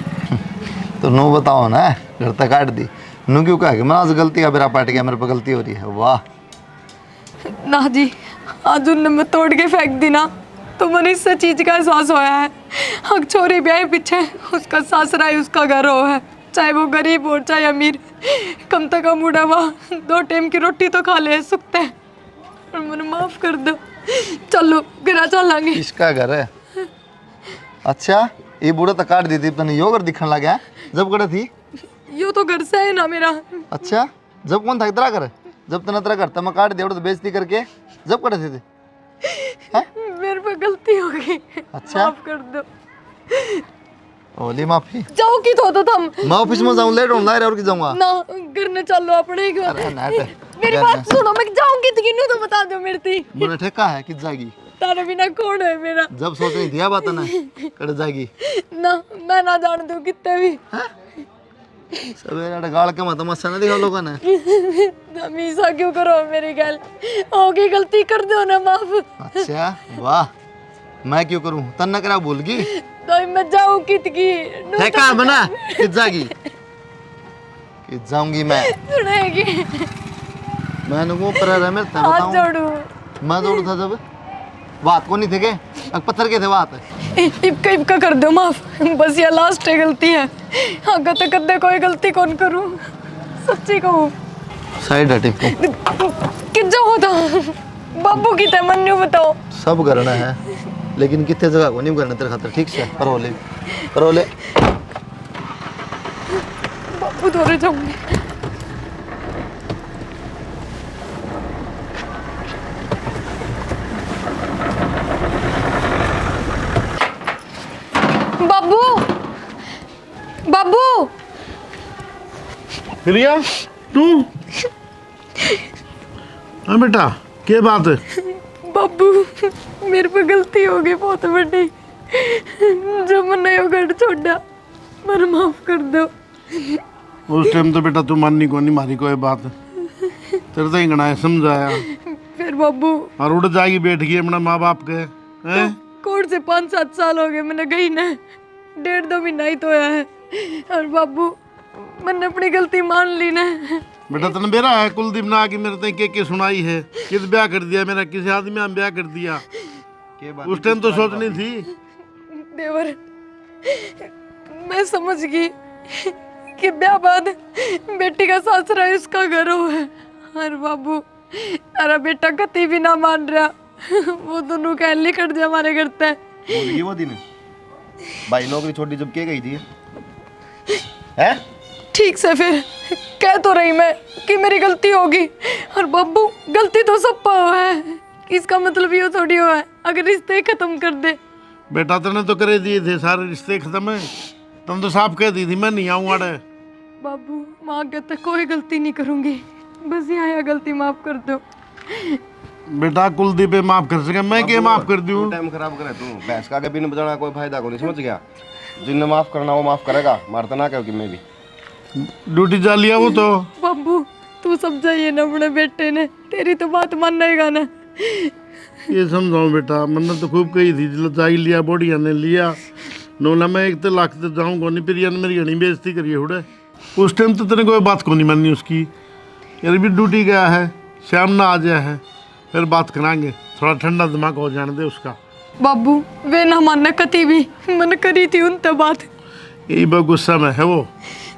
Speaker 4: तो नू बताओ ना, घर तक काट दी नू क्यों कहा कि मैं आज गलती का बेरा पाट गया, मेरे पे गलती हो रही है। वाह
Speaker 1: ना जी, आज उनने मैं तोड़ के फेंक दी ना, तो मैंने इससे चीज का एहसास होया है। हक छोरी ब्याह पीछे उसका सासरा है, उसका घर हो है, चाहे वो गरीब हो चाहे अमीर, कम से कम बुढ़ावा 2 टाइम की रोटी तो खा ले सकते हैं। और मुझे माफ कर दो, चलो गिरा चलेंगे।
Speaker 4: किसका घर है? अच्छा ये बूढ़ा तो काट दी थी, तने यो घर दिखने लगा है जब करे थी।
Speaker 1: यो तो घर से है ना मेरा।
Speaker 4: अच्छा जब कौन था इतना कर, जब तना तेरा करता मैं काट दिया तो बेइज्जती करके जब करे थे।
Speaker 1: मेरे पे गलती हो गई।
Speaker 4: अच्छा।
Speaker 1: माफ कर दो।
Speaker 4: ओली माफी।
Speaker 1: जाओ की तो तुम।
Speaker 4: मैं ऑफिस में जाऊं, लेट होना है और की जाऊंगा
Speaker 1: ना घर ने चलो अपने घर।
Speaker 4: अरे नाटे
Speaker 1: मेरी बात सुनो, मैं जाऊंगी तो किन्नू तो बता दो मेरी थी।
Speaker 4: मैंने ठेका है कि जाएगी,
Speaker 1: तारा बिना कौन है मेरा।
Speaker 4: जब सोच रही थी बात ना कर जाएगी
Speaker 1: ना मैं ना जान दूं कितने भी।
Speaker 4: सवेरे गाल के मत मस्सा ना दिखा लोगों ने।
Speaker 1: हमेशा क्यों करो मेरी गल, होगी गलती कर दो ना माफ।
Speaker 4: अच्छा वाह, मैं क्यों करूं, तन न करा भूलगी
Speaker 1: तो मैं जाऊं कितकी
Speaker 4: ठेका बना कि जाएगी कि जाऊंगी मैं।
Speaker 1: सुनेगी
Speaker 4: मैंने वो पर रह मैं
Speaker 1: हाथ
Speaker 4: बताऊं
Speaker 1: जोड़ू।
Speaker 4: मैं जोड़ू था जब बात को नहीं थे के पत्थर के थे बात।
Speaker 1: इबका इबका कर दो माफ, बस ये लास्ट है गलती है। आगे तो कदे कोई गलती कौन करूं, सच्ची कहूं।
Speaker 4: साइड हटे
Speaker 1: कि जो होता बाबू की ते मन्नू बताओ।
Speaker 4: सब करना है लेकिन कितने जगह को नहीं करना तेरे खातर, ठीक से परोले परोले।
Speaker 1: बाबू धोरे जाऊंगी। बाबू बाबू
Speaker 3: प्रिया तू हाँ बेटा क्या बात है?
Speaker 1: बाबू मेरे पे गलती हो गई बहुत बड़ी, जब मैंने यो घर छोड़ा, मेरे माफ कर दो।
Speaker 3: उस टाइम तो बेटा तू माननी को नहीं मारी कोई बात, तेरे तो इंगना समझाया
Speaker 1: फिर बाबू
Speaker 3: और उड़ जाएगी बैठ गई अपना माँ बाप के हैं।
Speaker 1: कोर्ट से 5-7 साल हो गए मैंने गई ना, 1.5-2 महीना ही तो होया है। और बाबू मैंने अपनी गलती मान ली ना।
Speaker 3: बेटा तने बेरा है कुलदीप ना आके मेरे तक के सुनाई है, किस ब्याह कर दिया मेरा, किसी आदमी में ब्याह कर दिया। उस टाइम तो सोचनी थी।
Speaker 1: देवर मैं समझ गई कि ब्याह बाद बेटी का सासरा है, उसका घर हो है। और बाबू तारा बेटा कति भी ना मान रहा, वो दोनों कैली कट जाए हमारे घर तक।
Speaker 5: भूल गई वो दिन भाई नौकरी छोड़ी जब के गई थी है।
Speaker 1: ठीक से फिर कह तो रही मैं कि मेरी गलती होगी। और बाबू गलती तो सब पर हुआ है, इसका मतलब ये थोड़ी हुआ है अगर रिश्ते खत्म कर दे।
Speaker 3: बेटा तने तो करे दिए थे सारे रिश्ते खत्म है, तुम तो साफ कह दी थी मैं नहीं आऊँ अड़े।
Speaker 1: बाबू माँ कहते कोई गलती नहीं करूंगी, बस यहाँ गलती माफ कर दो।
Speaker 3: बेटा कुलदीप पे माफ कर सके, मैं क्या माफ कर दूं?
Speaker 5: टाइम खराब करे तू, भैंस का के बिन बजाना कोई फायदा को नहीं, समझ गया? जिन्हें माफ करना वो माफ करेगा, मारता ना कहो कि मैं भी
Speaker 3: ड्यूटी जा लिया वो तो।
Speaker 1: बाबू तू समझाइए ना अपने बेटे ने, तेरी तो बात मानेगा ना।
Speaker 3: ये समझाओ बेटा, मैंने तो खूब कही थी, लचाई लिया बोढ़िया ने लिया नोला, मैं 1 लाख तो जाऊँगा नहीं, प्रिया ने मेरी घनी बेइज्जती करी उड़े। उस टाइम तो तेने कोई बात को नहीं मानी उसकी, यार भी ड्यूटी गया है, शाम ना आ जाए है, फिर बात कराएंगे, थोड़ा ठंडा दिमाग हो जाने दे उसका।
Speaker 1: बाबू वे ना मानना कती भी, मैंने करी थी उन तब बात।
Speaker 3: यही बहुत गुस्सा में है वो,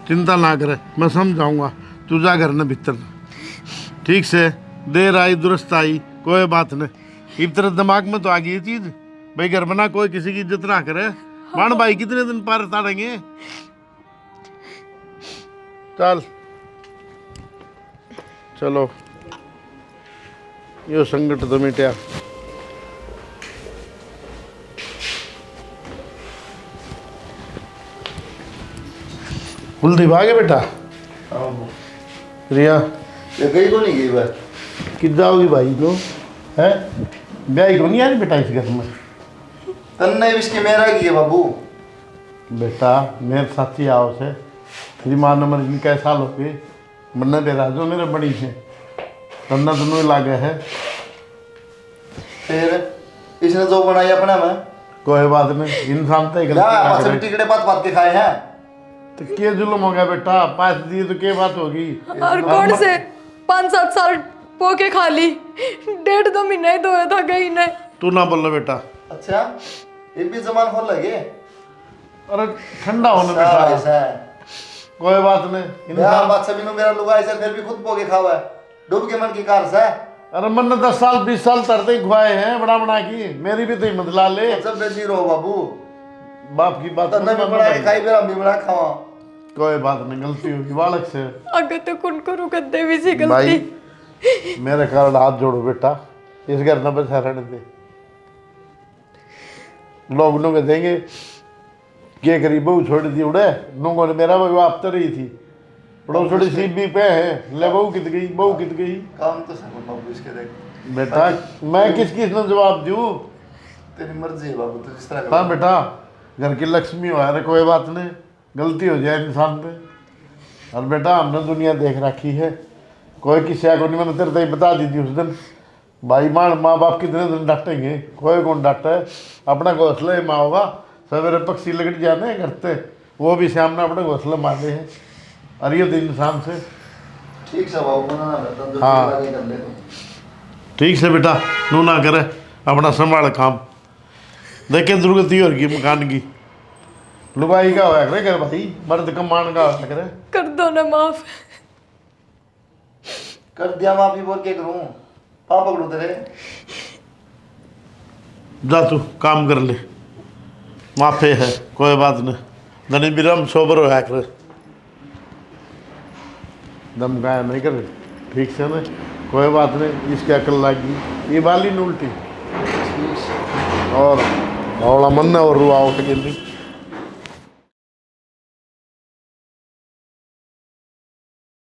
Speaker 3: चिंता ना करे, मैं समझाऊंगा, तू जा घर न भीतर, ठीक से देर आई दुरुस्त आई कोई बात नहीं। इस तरह दिमाग में तो आ गई ये चीज, भाई घर बना कोई किसी की इज्जत ना करे, मान भाई कितने दिन पार ताड़ेंगे। चल चलो यो संकट तो मिटा। कुलदीप आ गए बेटा? रिया
Speaker 4: ये गई को नहीं गई बात
Speaker 3: कि जाओगी भाई को? है ब्याह को नहीं आ रही बेटा इस घर में?
Speaker 4: तन्ने इसकी मेरा की है बाबू।
Speaker 3: बेटा मेरे साथी आओ से तेरी माँ ने मर कै साल हो गए मन्ना तेरा जो मेरे बड़ी से तन्ना दोनों लागे है।
Speaker 4: फिर इसने जो बनाई अपना में
Speaker 3: कोई बात नहीं, इंसान तो
Speaker 4: या पास टिकड़े बात के खाए हैं।
Speaker 3: तो क्या जुल्म हो गया बेटा, 5 दिए तो क्या बात होगी?
Speaker 1: और कौन से 5-7 साल पोके खा ली, 1.5-2 महीने ही धोया था गई ने।
Speaker 3: तू ना बोल बेटा।
Speaker 4: अच्छा ये भी जमान हो लगे।
Speaker 3: अरे ठंडा होने
Speaker 4: ऐसा
Speaker 3: बेटा,
Speaker 4: है।
Speaker 3: कोई बात नहीं।
Speaker 4: यार
Speaker 3: इंसान
Speaker 4: बात सभी नु मेरा लुगाई से फिर भी खुद पोके खावा है। डूब के मन की कार से।
Speaker 3: अरे मन ने 10 साल 20 साल तरते ही खुआए हैं बड़ा बना की, मेरी भी तो हिम्मत ला ले।
Speaker 4: सब बेची रहो बाबू।
Speaker 3: बाप की बात
Speaker 4: तन्ने भी बना के खाई फिर हम भी बना खावा।
Speaker 3: कोई बात नहीं, गलती होगी बालक से।
Speaker 1: अगर तो कौन करूँ गद्दे भी सी
Speaker 3: भाई
Speaker 1: गलती।
Speaker 3: मेरे कारण हाथ जोड़ो बेटा, इस घर न बचा रहने दे। लोग नुके देंगे क्या करी बहू छोड़ दी उड़े, नुगो ने मेरा विवाह तो रही थी पड़ोसड़ी सीबी पे है ले बहू कित गई, बहू कित गई।
Speaker 4: काम तो सब बाबू इसके देख।
Speaker 3: बेटा मैं किस किस ने जवाब दूं?
Speaker 4: तेरी मर्जी है बाबू, तू जिस तरह
Speaker 3: हाँ बेटा घर की लक्ष्मी हो यार, कोई बात नहीं, गलती हो जाए इंसान पे। और बेटा हमने दुनिया देख रखी है, कोई किसी को नहीं, मैंने तेरे तक बता दी थी उस दिन। भाई माँ बाप कितने दिन डांटेंगे, कोई कौन डांटा है, अपना घोंसला ही माँ होगा। सवेरे पक्षी लगट जाने करते, वो भी सामने अपने घोंसले मारे हैं। और ये तो इंसान से
Speaker 4: ठीक से बाबू बनाना रहता जो
Speaker 3: हाँ।
Speaker 4: लगे कर ले तो।
Speaker 3: ठीक से बेटा, नू ना करे, अपना संभाल काम। देखे दुर्गति और की मकान की लुगाई का होया करे, कर भाई मर्द कमान का होया करे।
Speaker 1: कर दो ना माफ।
Speaker 4: कर दिया माफी, बोल के करूं पाप पकड़ू तेरे।
Speaker 3: जा तू काम कर ले, माफे है कोई बात नहीं। धनी बिरम सोबर होया करे, दम गाया नहीं करे, ठीक से ना, कोई बात नहीं। इसकी अकल लागी ये बाली न उल्टी और मन और रुआ उठ गई।